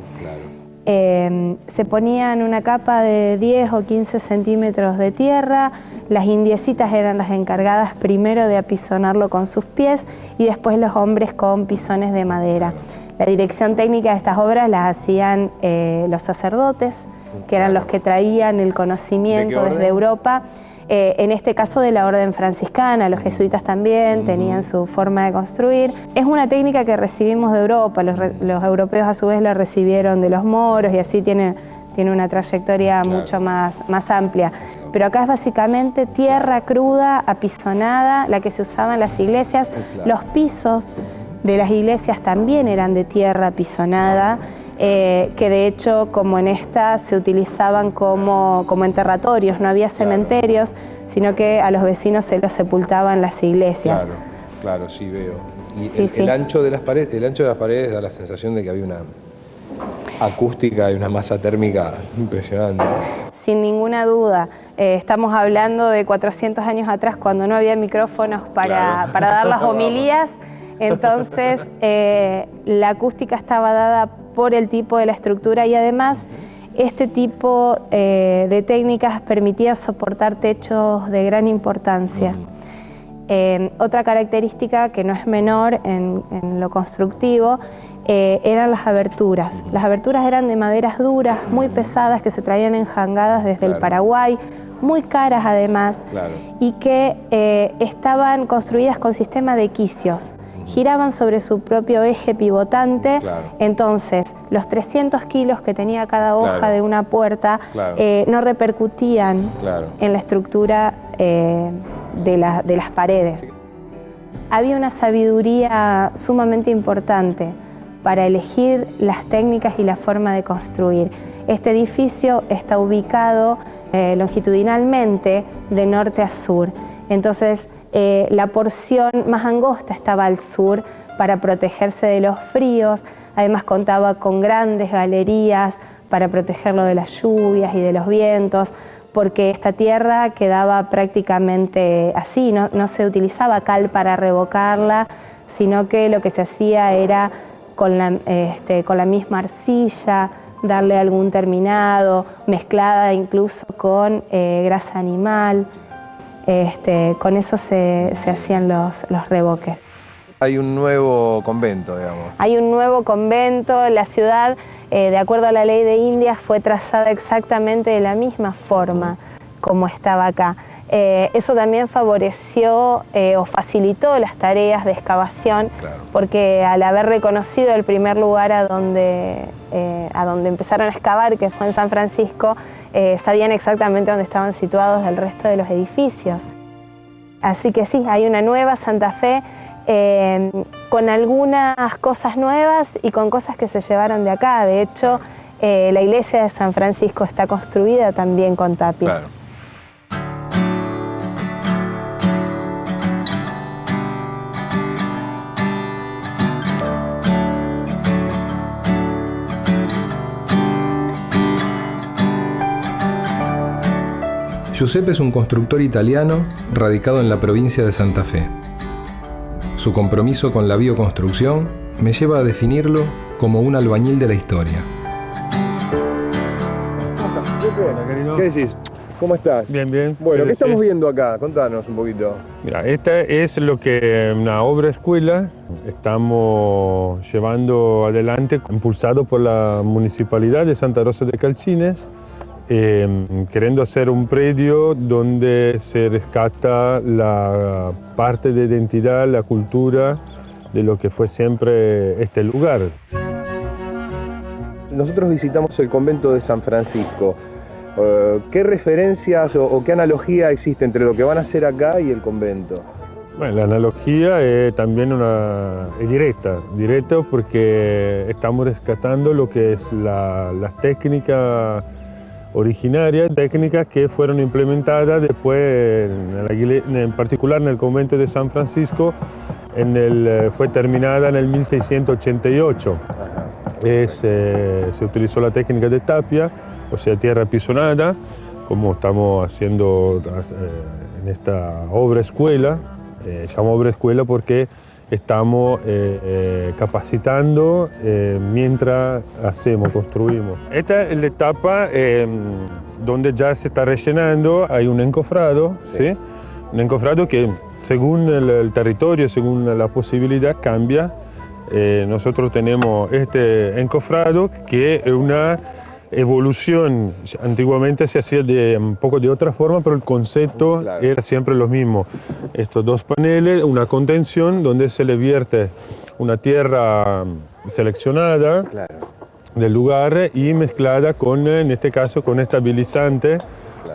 Speaker 14: Se ponían una capa de 10 o 15 centímetros de tierra, las indiecitas eran las encargadas primero de apisonarlo con sus pies y después los hombres con pisones de madera. La dirección técnica de estas obras las hacían los sacerdotes, que eran los que traían el conocimiento desde Europa. En este caso de la orden franciscana, los jesuitas también tenían su forma de construir. Es una técnica que recibimos de Europa, los europeos a su vez la recibieron de los moros y así tiene una trayectoria mucho más amplia. Pero acá es básicamente tierra cruda, apisonada, la que se usaba en las iglesias. Los pisos de las iglesias también eran de tierra apisonada, que de hecho, como en esta, se utilizaban como enterratorios, no había cementerios, sino que a los vecinos se los sepultaban las iglesias.
Speaker 1: Claro, sí veo. Y el ancho de las paredes da la sensación de que había una acústica y una masa térmica impresionante.
Speaker 14: Sin ninguna duda. Estamos hablando de 400 años atrás, cuando no había micrófonos para dar las homilías. Entonces, la acústica estaba dada por el tipo de la estructura y además este tipo de técnicas permitía soportar techos de gran importancia. Otra característica que no es menor en lo constructivo eran las aberturas. Las aberturas eran de maderas duras, muy pesadas, que se traían enjangadas desde el Paraguay, muy caras además, y que estaban construidas con sistema de quicios. Giraban sobre su propio eje pivotante, entonces los 300 kilos que tenía cada hoja de una puerta no repercutían en la estructura de las paredes. Había una sabiduría sumamente importante para elegir las técnicas y la forma de construir. Este edificio está ubicado longitudinalmente de norte a sur. Entonces, la porción más angosta estaba al sur para protegerse de los fríos. Además, contaba con grandes galerías para protegerlo de las lluvias y de los vientos, porque esta tierra quedaba prácticamente así, no se utilizaba cal para revocarla, sino que lo que se hacía era con la misma arcilla, darle algún terminado, mezclada incluso con grasa animal. Con eso se hacían los revoques.
Speaker 1: Hay un nuevo convento, digamos.
Speaker 14: Hay un nuevo convento, la ciudad, de acuerdo a la ley de Indias, fue trazada exactamente de la misma forma como estaba acá. Eso también favoreció o facilitó las tareas de excavación, claro, porque al haber reconocido el primer lugar a donde empezaron a excavar, que fue en San Francisco, sabían exactamente dónde estaban situados el resto de los edificios. Así que sí, hay una nueva Santa Fe, con algunas cosas nuevas y con cosas que se llevaron de acá. De hecho, la iglesia de San Francisco está construida también con tapia. Claro.
Speaker 1: Giuseppe es un constructor italiano radicado en la provincia de Santa Fe. Su compromiso con la bioconstrucción me lleva a definirlo como un albañil de la historia.
Speaker 15: ¿Qué decís? ¿Cómo estás?
Speaker 16: Bien, bien.
Speaker 15: Bueno, ¿qué estamos viendo acá? Contanos un poquito.
Speaker 16: Mira, esta es lo que una obra escuela estamos llevando adelante, impulsado por la Municipalidad de Santa Rosa de Calcines, queriendo hacer un predio donde se rescata la parte de identidad, la cultura de lo que fue siempre este lugar.
Speaker 15: Nosotros visitamos el convento de San Francisco. ¿Qué referencias o qué analogía existe entre lo que van a hacer acá y el convento?
Speaker 16: Bueno, la analogía es también es directa porque estamos rescatando lo que es las técnicas originarias, técnicas que fueron implementadas después, en particular en el convento de San Francisco, fue terminada en el 1688. Se utilizó la técnica de tapia, o sea, tierra apisonada, como estamos haciendo en esta obra escuela. Llamo obra escuela porque estamos capacitando mientras construimos. Esta es la etapa donde ya se está rellenando, hay un encofrado, ¿sí? Un encofrado que según el territorio, según la posibilidad cambia. Nosotros tenemos este encofrado que es una evolución. Antiguamente se hacía un poco de otra forma, pero el concepto era siempre lo mismo. Estos dos paneles, una contención donde se le vierte una tierra seleccionada del lugar y mezclada con, en este caso, con estabilizante.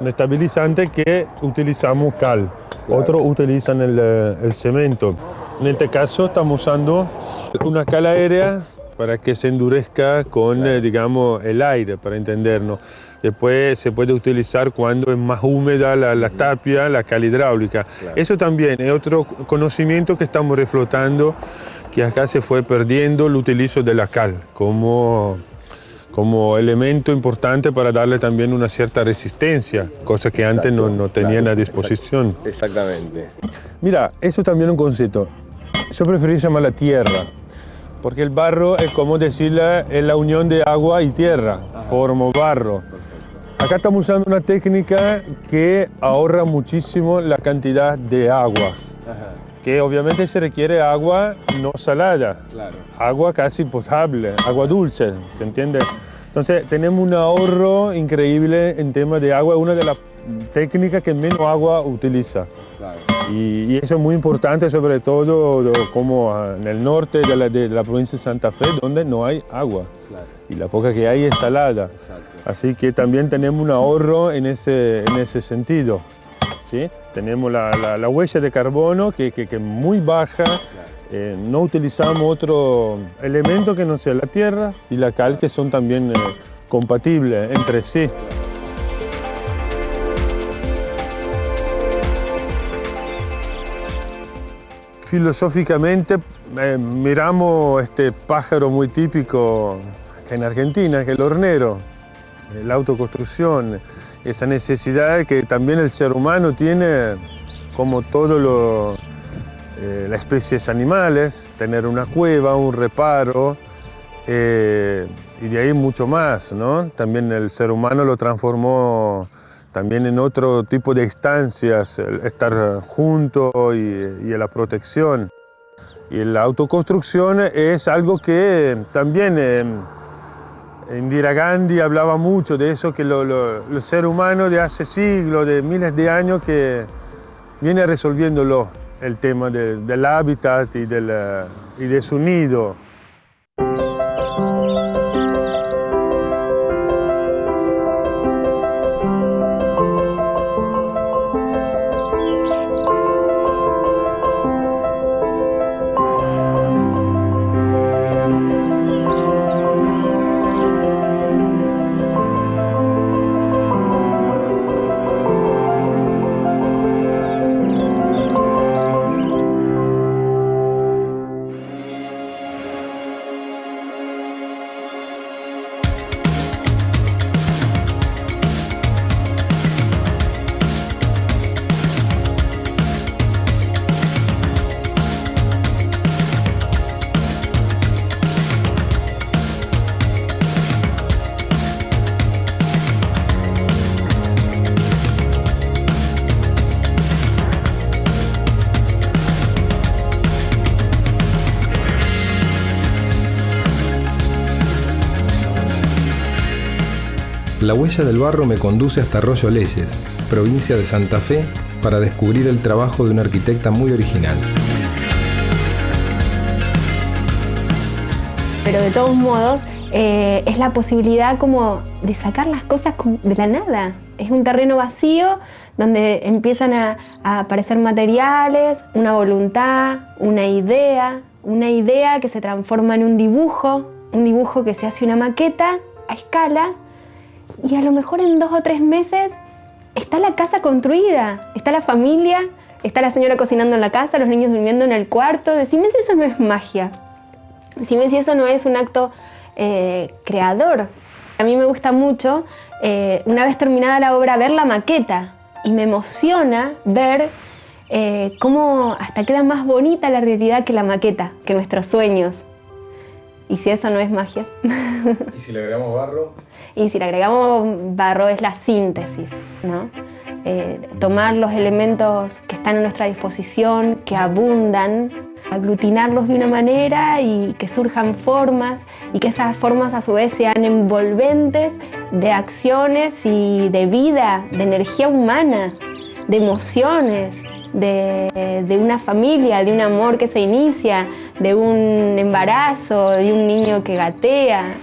Speaker 16: Un estabilizante que utilizamos cal, otros utilizan el cemento. En este caso estamos usando una cal aérea para que se endurezca con, digamos, el aire, para entendernos. Después se puede utilizar cuando es más húmeda la tapia, la cal hidráulica. Eso también es otro conocimiento que estamos reflotando, que acá se fue perdiendo el utilizo de la cal como elemento importante para darle también una cierta resistencia, cosa que antes no tenían a disposición.
Speaker 15: Exactamente.
Speaker 16: Mira, eso también es un concepto. Yo preferiría llamarla tierra, porque el barro es como decirle, es la unión de agua y tierra, formo barro. Acá estamos usando una técnica que ahorra muchísimo la cantidad de agua, que obviamente se requiere agua no salada, agua casi potable, agua dulce, ¿se entiende? Entonces tenemos un ahorro increíble en tema de agua, una de las técnicas que menos agua utiliza. Y eso es muy importante, sobre todo como en el norte de la provincia de Santa Fe, donde no hay agua. Y la poca que hay es salada. Así que también tenemos un ahorro en ese sentido. ¿sí? Tenemos la huella de carbono que es muy baja. No utilizamos otro elemento que no sea la tierra y la cal, que son también compatibles entre sí. Filosóficamente miramos este pájaro muy típico en Argentina, que es el hornero, la autoconstrucción, esa necesidad que también el ser humano tiene, como todas las especies animales, tener una cueva, un reparo, y de ahí mucho más, ¿no? También el ser humano lo transformó también en otro tipo de instancias, el estar junto y la protección. Y la autoconstrucción es algo que también Indira Gandhi hablaba mucho de eso, que el ser humano de hace siglos, de miles de años, que viene resolviéndolo, el tema del hábitat y de su nido.
Speaker 1: La huella del barro me conduce hasta Arroyo Leyes, provincia de Santa Fe, para descubrir el trabajo de una arquitecta muy original.
Speaker 14: Pero de todos modos, es la posibilidad como de sacar las cosas de la nada. Es un terreno vacío donde empiezan a aparecer materiales, una voluntad, una idea que se transforma en un dibujo que se hace una maqueta a escala, y a lo mejor en 2 o 3 meses está la casa construida, está la familia, está la señora cocinando en la casa, los niños durmiendo en el cuarto. Decime si eso no es magia, decime si eso no es un acto creador. A mí me gusta mucho, una vez terminada la obra, ver la maqueta, y me emociona ver cómo hasta queda más bonita la realidad que la maqueta, que nuestros sueños. ¿Y si eso no es magia?
Speaker 1: ¿Y si le agregamos barro?
Speaker 14: Y si le agregamos barro es la síntesis, ¿no? Tomar los elementos que están a nuestra disposición, que abundan, aglutinarlos de una manera y que surjan formas, y que esas formas a su vez sean envolventes de acciones y de vida, de energía humana, de emociones, de una familia, de un amor que se inicia, de un embarazo, de un niño que gatea.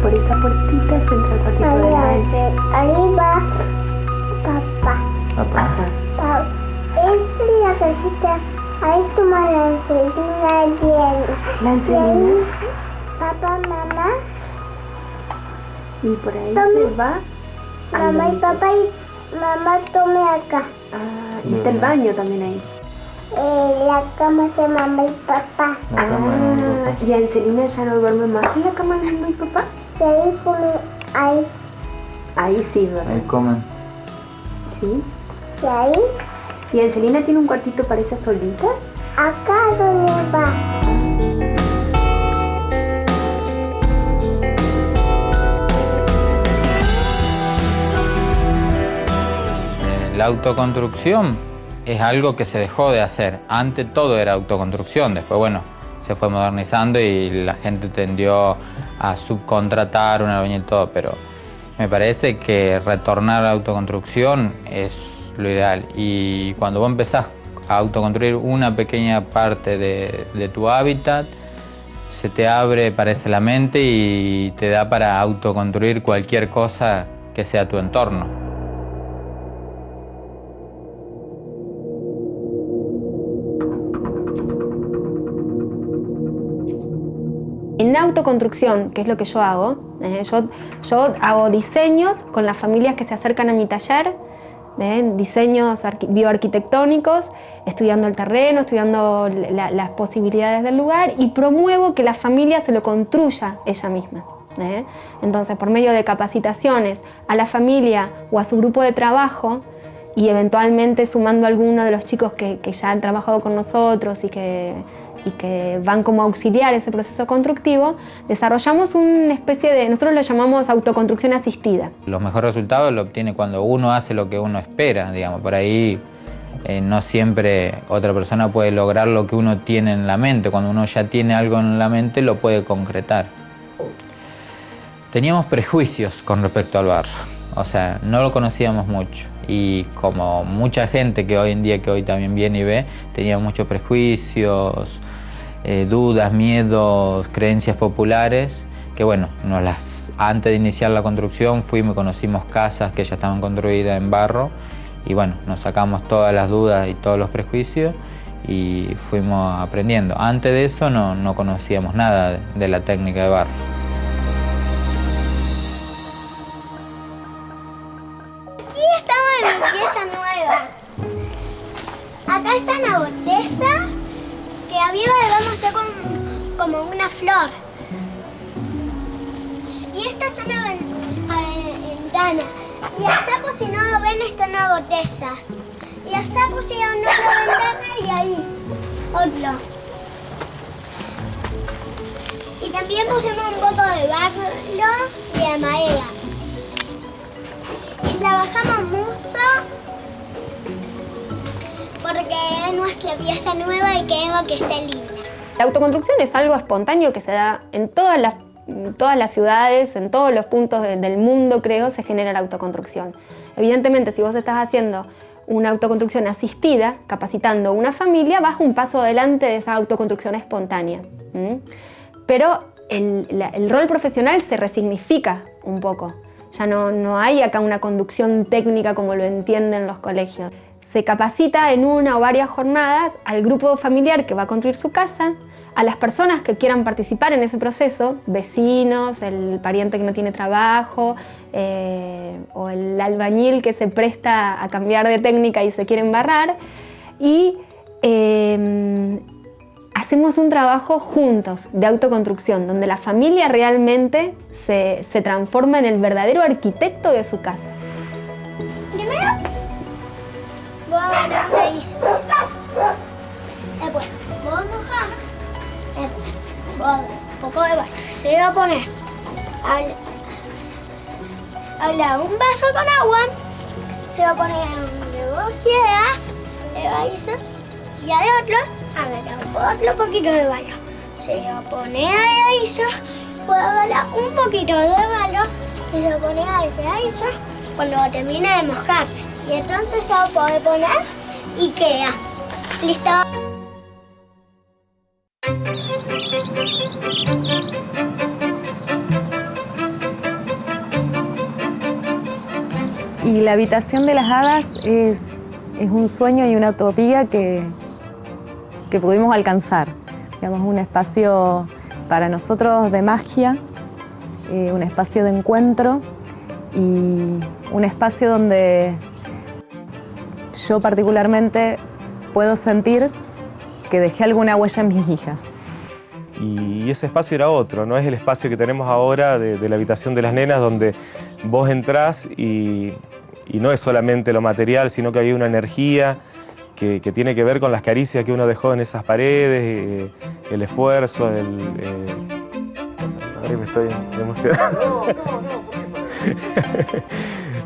Speaker 14: Por esa puertita se entra el patito de la leche.
Speaker 17: Arriba, papá.
Speaker 12: Papá.
Speaker 17: Esa es la casita. Ahí toma la ensalada bien.
Speaker 14: ¿La ensalada?
Speaker 17: Papá, mamá.
Speaker 14: Y por ahí
Speaker 17: Tome.
Speaker 14: se va.
Speaker 17: Mamá y papá y mamá tome acá.
Speaker 14: Ah, y está el baño también ahí.
Speaker 17: La cama de mamá y papá.
Speaker 14: ¿Y Angelina ya no duerme más en la cama de mamá y papá?
Speaker 17: Y ahí come, ahí.
Speaker 14: Ahí sí duerme.
Speaker 12: Ahí comen.
Speaker 14: ¿Sí?
Speaker 17: Y ahí.
Speaker 14: ¿Y Angelina tiene un cuartito para ella solita?
Speaker 17: Acá donde va.
Speaker 12: La autoconstrucción
Speaker 18: es algo que se dejó de hacer. Antes todo era autoconstrucción, después bueno, se fue modernizando y la gente tendió a subcontratar un albañil y todo, pero me parece que retornar a la autoconstrucción es lo ideal. Y cuando vos empezás a autoconstruir una pequeña parte de tu hábitat, se te abre, parece, la mente y te da para autoconstruir cualquier cosa que sea tu entorno.
Speaker 14: En autoconstrucción, que es lo que yo hago, yo hago diseños con las familias que se acercan a mi taller, diseños bioarquitectónicos, estudiando el terreno, estudiando las posibilidades del lugar y promuevo que la familia se lo construya ella misma. Entonces, por medio de capacitaciones a la familia o a su grupo de trabajo y eventualmente sumando a alguno de los chicos que ya han trabajado con nosotros y que van como auxiliar ese proceso constructivo, desarrollamos una especie de, nosotros lo llamamos autoconstrucción asistida.
Speaker 18: Los mejores resultados lo obtiene cuando uno hace lo que uno espera, digamos. Por ahí no siempre otra persona puede lograr lo que uno tiene en la mente. Cuando uno ya tiene algo en la mente, lo puede concretar. Teníamos prejuicios con respecto al barro, o sea, no lo conocíamos mucho. Y como mucha gente que hoy en día, que hoy también viene y ve, tenía muchos prejuicios, dudas, miedos, creencias populares, que bueno, antes de iniciar la construcción fuimos y conocimos casas que ya estaban construidas en barro y bueno, nos sacamos todas las dudas y todos los prejuicios y fuimos aprendiendo. Antes de eso no conocíamos nada de la técnica de barro.
Speaker 17: Acá están abotezas que arriba le vamos a hacer como una flor. Y esta es una ventana. Y a saco, si no lo ven, están abotezas. Y a saco sigue una otra ventana y ahí otro. Y también pusimos un poco de barro y de madera. Y trabajamos mucho porque es nuestra pieza nueva y queremos que esté linda.
Speaker 14: La autoconstrucción es algo espontáneo que se da en todas las ciudades, en todos los puntos del mundo, creo, se genera la autoconstrucción. Evidentemente, si vos estás haciendo una autoconstrucción asistida, capacitando a una familia, vas un paso adelante de esa autoconstrucción espontánea. Pero el rol profesional se resignifica un poco. Ya no hay acá una conducción técnica como lo entienden los colegios. Se capacita en una o varias jornadas al grupo familiar que va a construir su casa, a las personas que quieran participar en ese proceso, vecinos, el pariente que no tiene trabajo, o el albañil que se presta a cambiar de técnica y se quiere embarrar, y hacemos un trabajo juntos de autoconstrucción, donde la familia realmente se transforma en el verdadero arquitecto de su casa.
Speaker 17: Primero, voy a poner una isla. Después, vos mojás. Después, vos un poco de barro. Se lo pones al lado un vaso con agua. Se lo pones donde vos quieras. Le va a ir. Y al otro, agarra otro poquito de barro. Se lo pone a eso. Puedo agarrar un poquito de barro y se lo pone a ese aizo cuando termine de mojar. Y entonces se lo puede poner y queda. ¿Listo?
Speaker 19: Y la habitación de las hadas es un sueño y una utopía que pudimos alcanzar. Digamos, un espacio para nosotros de magia, un espacio de encuentro y un espacio donde yo particularmente puedo sentir que dejé alguna huella en mis hijas.
Speaker 20: Y ese espacio era otro, no es el espacio que tenemos ahora de la habitación de las nenas, donde vos entrás y no es solamente lo material, sino que hay una energía que tiene que ver con las caricias que uno dejó en esas paredes, el esfuerzo, Ahora me estoy emocionando.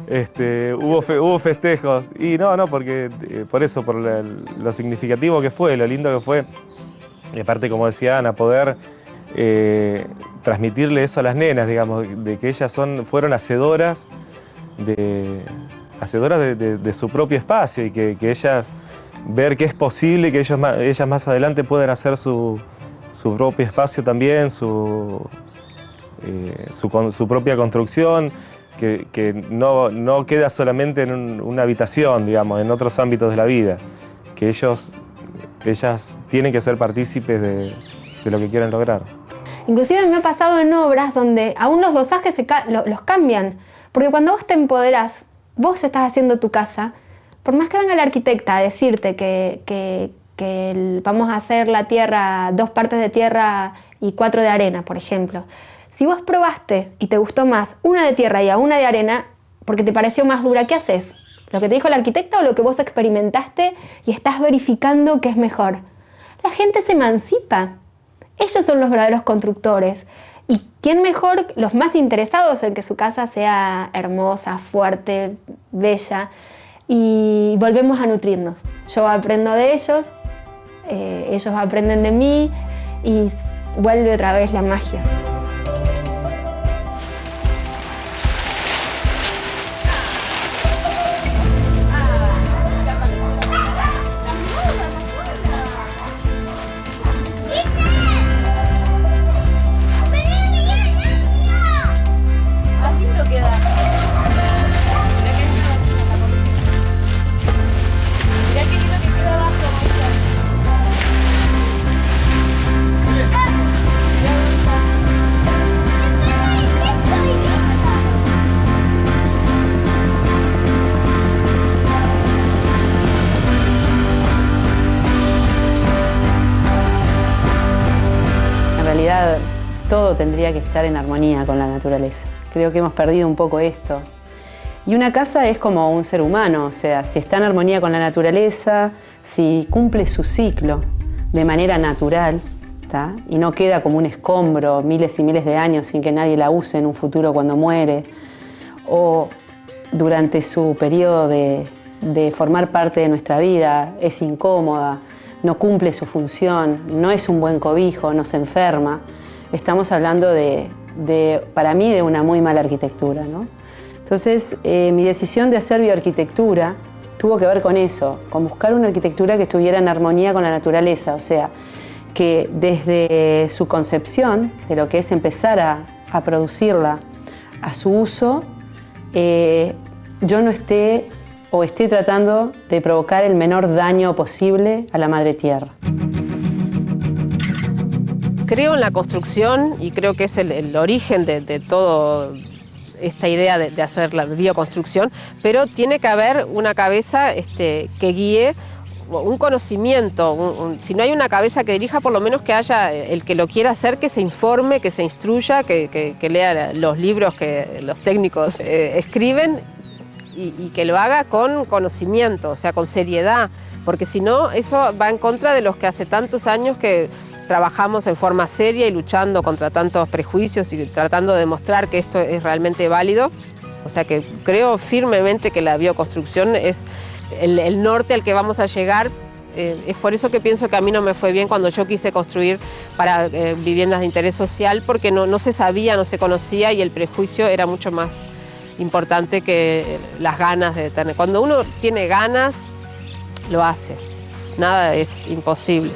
Speaker 20: Hubo festejos. Y no, porque por eso, por lo significativo que fue, lo lindo que fue. Y aparte, como decía Ana, poder transmitirle eso a las nenas, digamos, de que ellas fueron hacedoras de su propio espacio y que ellas, ver que es posible que ellas más adelante puedan hacer su propio espacio también, su propia construcción, que no queda solamente en una habitación, digamos, en otros ámbitos de la vida, que ellas tienen que ser partícipes de lo que quieren lograr.
Speaker 14: Inclusive me ha pasado en obras donde aún los dosajes los cambian, porque cuando vos te empoderás, vos estás haciendo tu casa, por más que venga la arquitecta a decirte que vamos a hacer la tierra, 2 partes de tierra y 4 de arena, por ejemplo. Si vos probaste y te gustó más una de tierra y a una de arena, porque te pareció más dura, ¿qué haces? ¿Lo que te dijo el arquitecto o lo que vos experimentaste y estás verificando que es mejor? La gente se emancipa. Ellos son los verdaderos constructores. ¿Y quién mejor? Los más interesados en que su casa sea hermosa, fuerte, bella. Y volvemos a nutrirnos. Yo aprendo de ellos, ellos aprenden de mí y vuelve otra vez la magia.
Speaker 8: Todo tendría que estar en armonía con la naturaleza. Creo que hemos perdido un poco esto. Y una casa es como un ser humano, o sea, si está en armonía con la naturaleza, si cumple su ciclo de manera natural, ¿tá? Y no queda como un escombro miles y miles de años sin que nadie la use en un futuro cuando muere, o durante su periodo de formar parte de nuestra vida es incómoda, no cumple su función, no es un buen cobijo, no se enferma. Estamos hablando para mí, de una muy mala arquitectura, ¿no? Entonces, mi decisión de hacer bioarquitectura tuvo que ver con eso, con buscar una arquitectura que estuviera en armonía con la naturaleza, o sea, que desde su concepción, de lo que es empezar a producirla a su uso, yo no esté o esté tratando de provocar el menor daño posible a la madre tierra.
Speaker 9: Creo en la construcción y creo que es el origen de toda esta idea de hacer la bioconstrucción, pero tiene que haber una cabeza que guíe, un conocimiento, si no hay una cabeza que dirija, por lo menos que haya el que lo quiera hacer, que se informe, que se instruya, que lea los libros que los técnicos escriben y que lo haga con conocimiento, o sea, con seriedad, porque si no, eso va en contra de los que hace tantos años que trabajamos en forma seria y luchando contra tantos prejuicios y tratando de demostrar que esto es realmente válido. O sea que creo firmemente que la bioconstrucción es el norte al que vamos a llegar. Es por eso que pienso que a mí no me fue bien cuando yo quise construir para viviendas de interés social, porque no se sabía, no se conocía y el prejuicio era mucho más importante que las ganas de tener. Cuando uno tiene ganas, lo hace. Nada es imposible.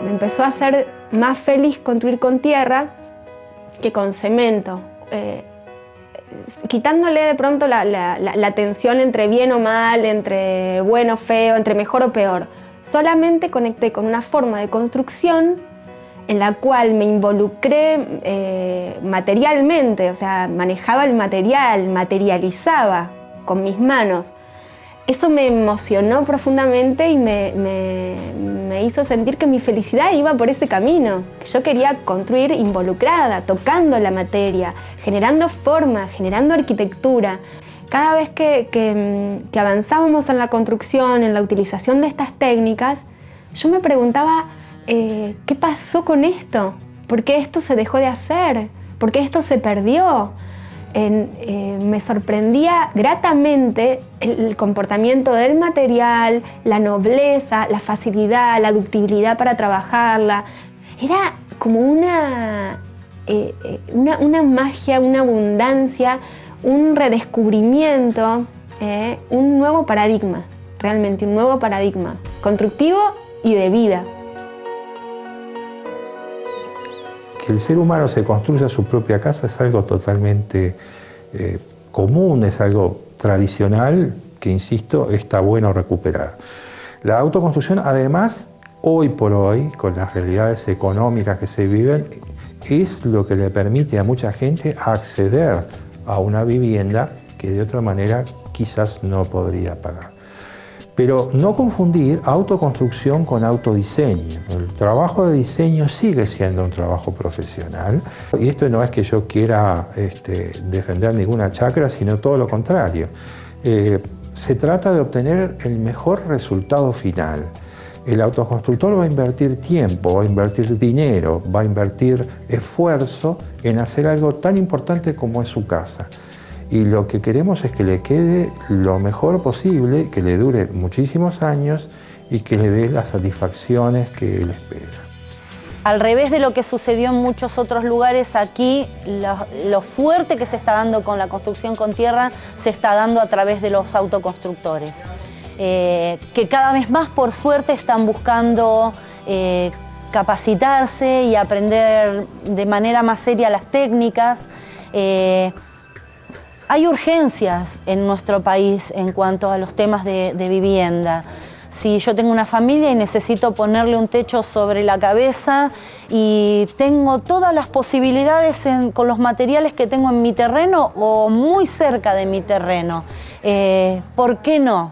Speaker 14: Me empezó a hacer más feliz construir con tierra que con cemento, quitándole de pronto la tensión entre bien o mal, entre bueno o feo, entre mejor o peor. Solamente conecté con una forma de construcción en la cual me involucré materialmente, o sea, manejaba el material, materializaba con mis manos. Eso me emocionó profundamente y me hizo sentir que mi felicidad iba por ese camino, que yo quería construir involucrada, tocando la materia, generando forma, generando arquitectura. Cada vez que avanzábamos en la construcción, en la utilización de estas técnicas, yo me preguntaba, ¿qué pasó con esto? ¿Por qué esto se dejó de hacer?
Speaker 17: porque esto se perdió. Me sorprendía gratamente el comportamiento del material, la nobleza, la facilidad, la ductibilidad para trabajarla. Era como una magia, una abundancia, un redescubrimiento, un nuevo paradigma, realmente un nuevo paradigma, constructivo y de vida.
Speaker 2: Que el ser humano se construya su propia casa es algo totalmente común, es algo tradicional que, insisto, está bueno recuperar. La autoconstrucción, además, hoy por hoy, con las realidades económicas que se viven, es lo que le permite a mucha gente acceder a una vivienda que de otra manera quizás no podría pagar. Pero no confundir autoconstrucción con autodiseño. El trabajo de diseño sigue siendo un trabajo profesional. Y esto no es que yo quiera defender ninguna chacra, sino todo lo contrario. Se trata de obtener el mejor resultado final. El autoconstructor va a invertir tiempo, va a invertir dinero, va a invertir esfuerzo en hacer algo tan importante como es su casa. Y lo que queremos es que le quede lo mejor posible, que le dure muchísimos años y que le dé las satisfacciones que él espera.
Speaker 5: Al revés de lo que sucedió en muchos otros lugares, aquí lo fuerte que se está dando con la construcción con tierra se está dando a través de los autoconstructores, que cada vez más, por suerte, están buscando capacitarse y aprender de manera más seria las técnicas. Hay urgencias en nuestro país en cuanto a los temas de vivienda. Si yo tengo una familia y necesito ponerle un techo sobre la cabeza y tengo todas las posibilidades con los materiales que tengo en mi terreno o muy cerca de mi terreno, ¿por qué no?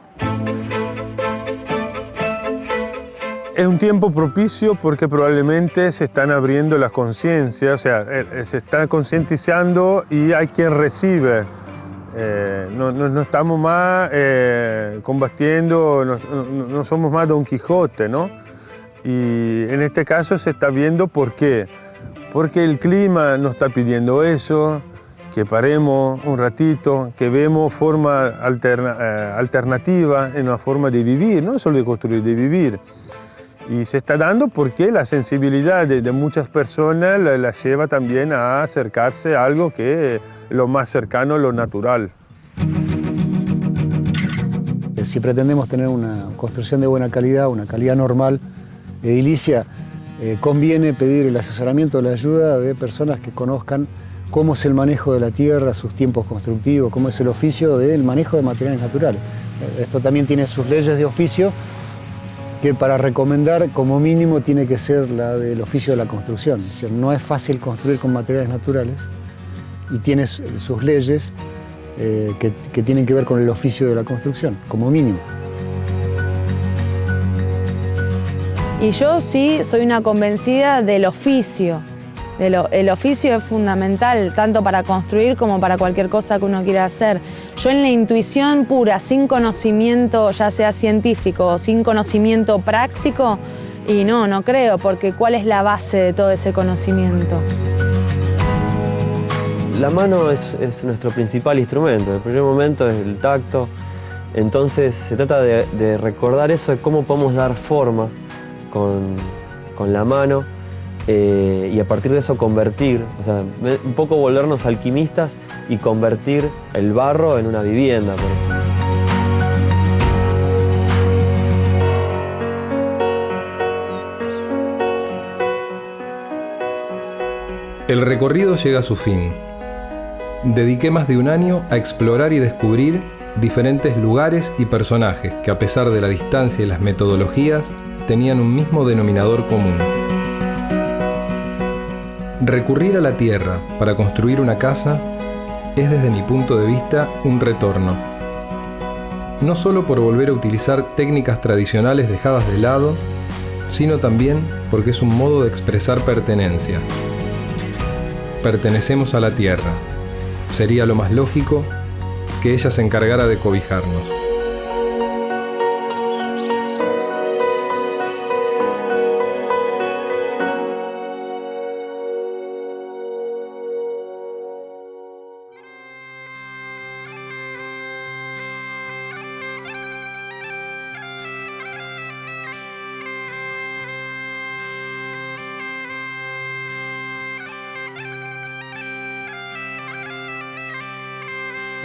Speaker 16: Es un tiempo propicio porque probablemente se están abriendo las conciencias, o sea, se está concientizando y hay quien recibe. No estamos más combatiendo, no somos más Don Quijote, ¿no? Y en este caso se está viendo por qué. Porque el clima nos está pidiendo eso, que paremos un ratito, que vemos forma alternativa en una forma de vivir, no solo de construir, de vivir. Y se está dando porque la sensibilidad de muchas personas la lleva también a acercarse a algo que es lo más cercano a lo natural.
Speaker 6: Si pretendemos tener una construcción de buena calidad, una calidad normal, edilicia, conviene pedir el asesoramiento, la ayuda de personas que conozcan cómo es el manejo de la tierra, sus tiempos constructivos, cómo es el oficio del manejo de materiales naturales. Esto también tiene sus leyes de oficio, que para recomendar como mínimo tiene que ser la del oficio de la construcción. Es decir, no es fácil construir con materiales naturales y tiene sus leyes que tienen que ver con el oficio de la construcción, como mínimo.
Speaker 3: Y yo sí soy una convencida del oficio. El oficio es fundamental, tanto para construir como para cualquier cosa que uno quiera hacer. Yo en la intuición pura, sin conocimiento, ya sea científico o sin conocimiento práctico, y no creo, porque ¿cuál es la base de todo ese conocimiento?
Speaker 11: La mano es nuestro principal instrumento. El primer momento es el tacto. Entonces se trata de recordar eso, de cómo podemos dar forma con la mano. Y a partir de eso convertir, o sea, un poco volvernos alquimistas y convertir el barro en una vivienda, por ejemplo.
Speaker 1: El recorrido llega a su fin. Dediqué más de un año a explorar y descubrir diferentes lugares y personajes que, a pesar de la distancia y las metodologías, tenían un mismo denominador común. Recurrir a la tierra para construir una casa es, desde mi punto de vista, un retorno. No solo por volver a utilizar técnicas tradicionales dejadas de lado, sino también porque es un modo de expresar pertenencia. Pertenecemos a la tierra. Sería lo más lógico que ella se encargara de cobijarnos.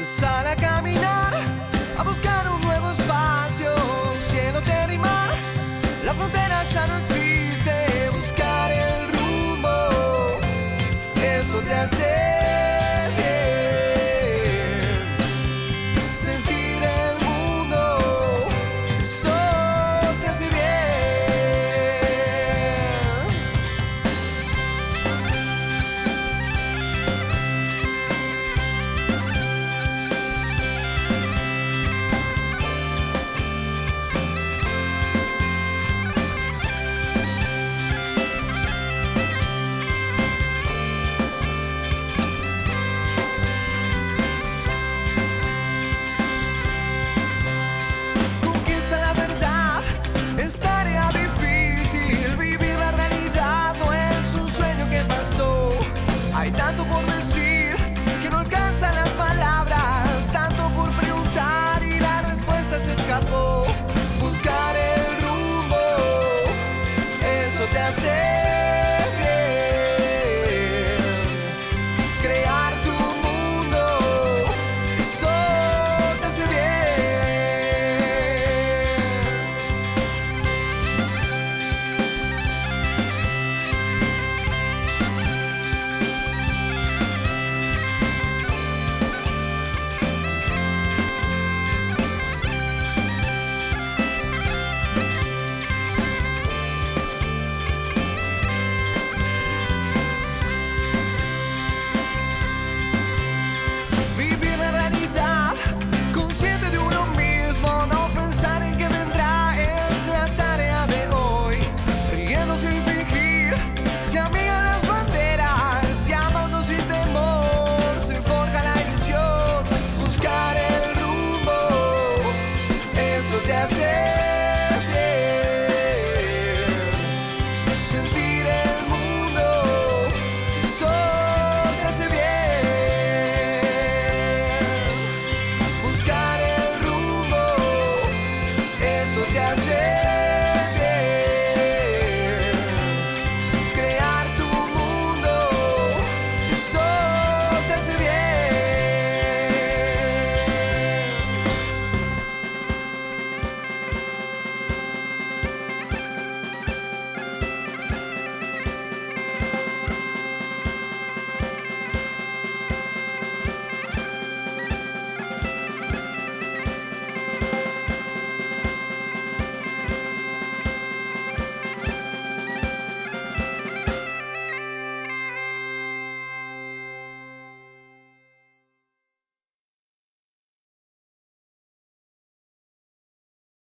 Speaker 21: Beside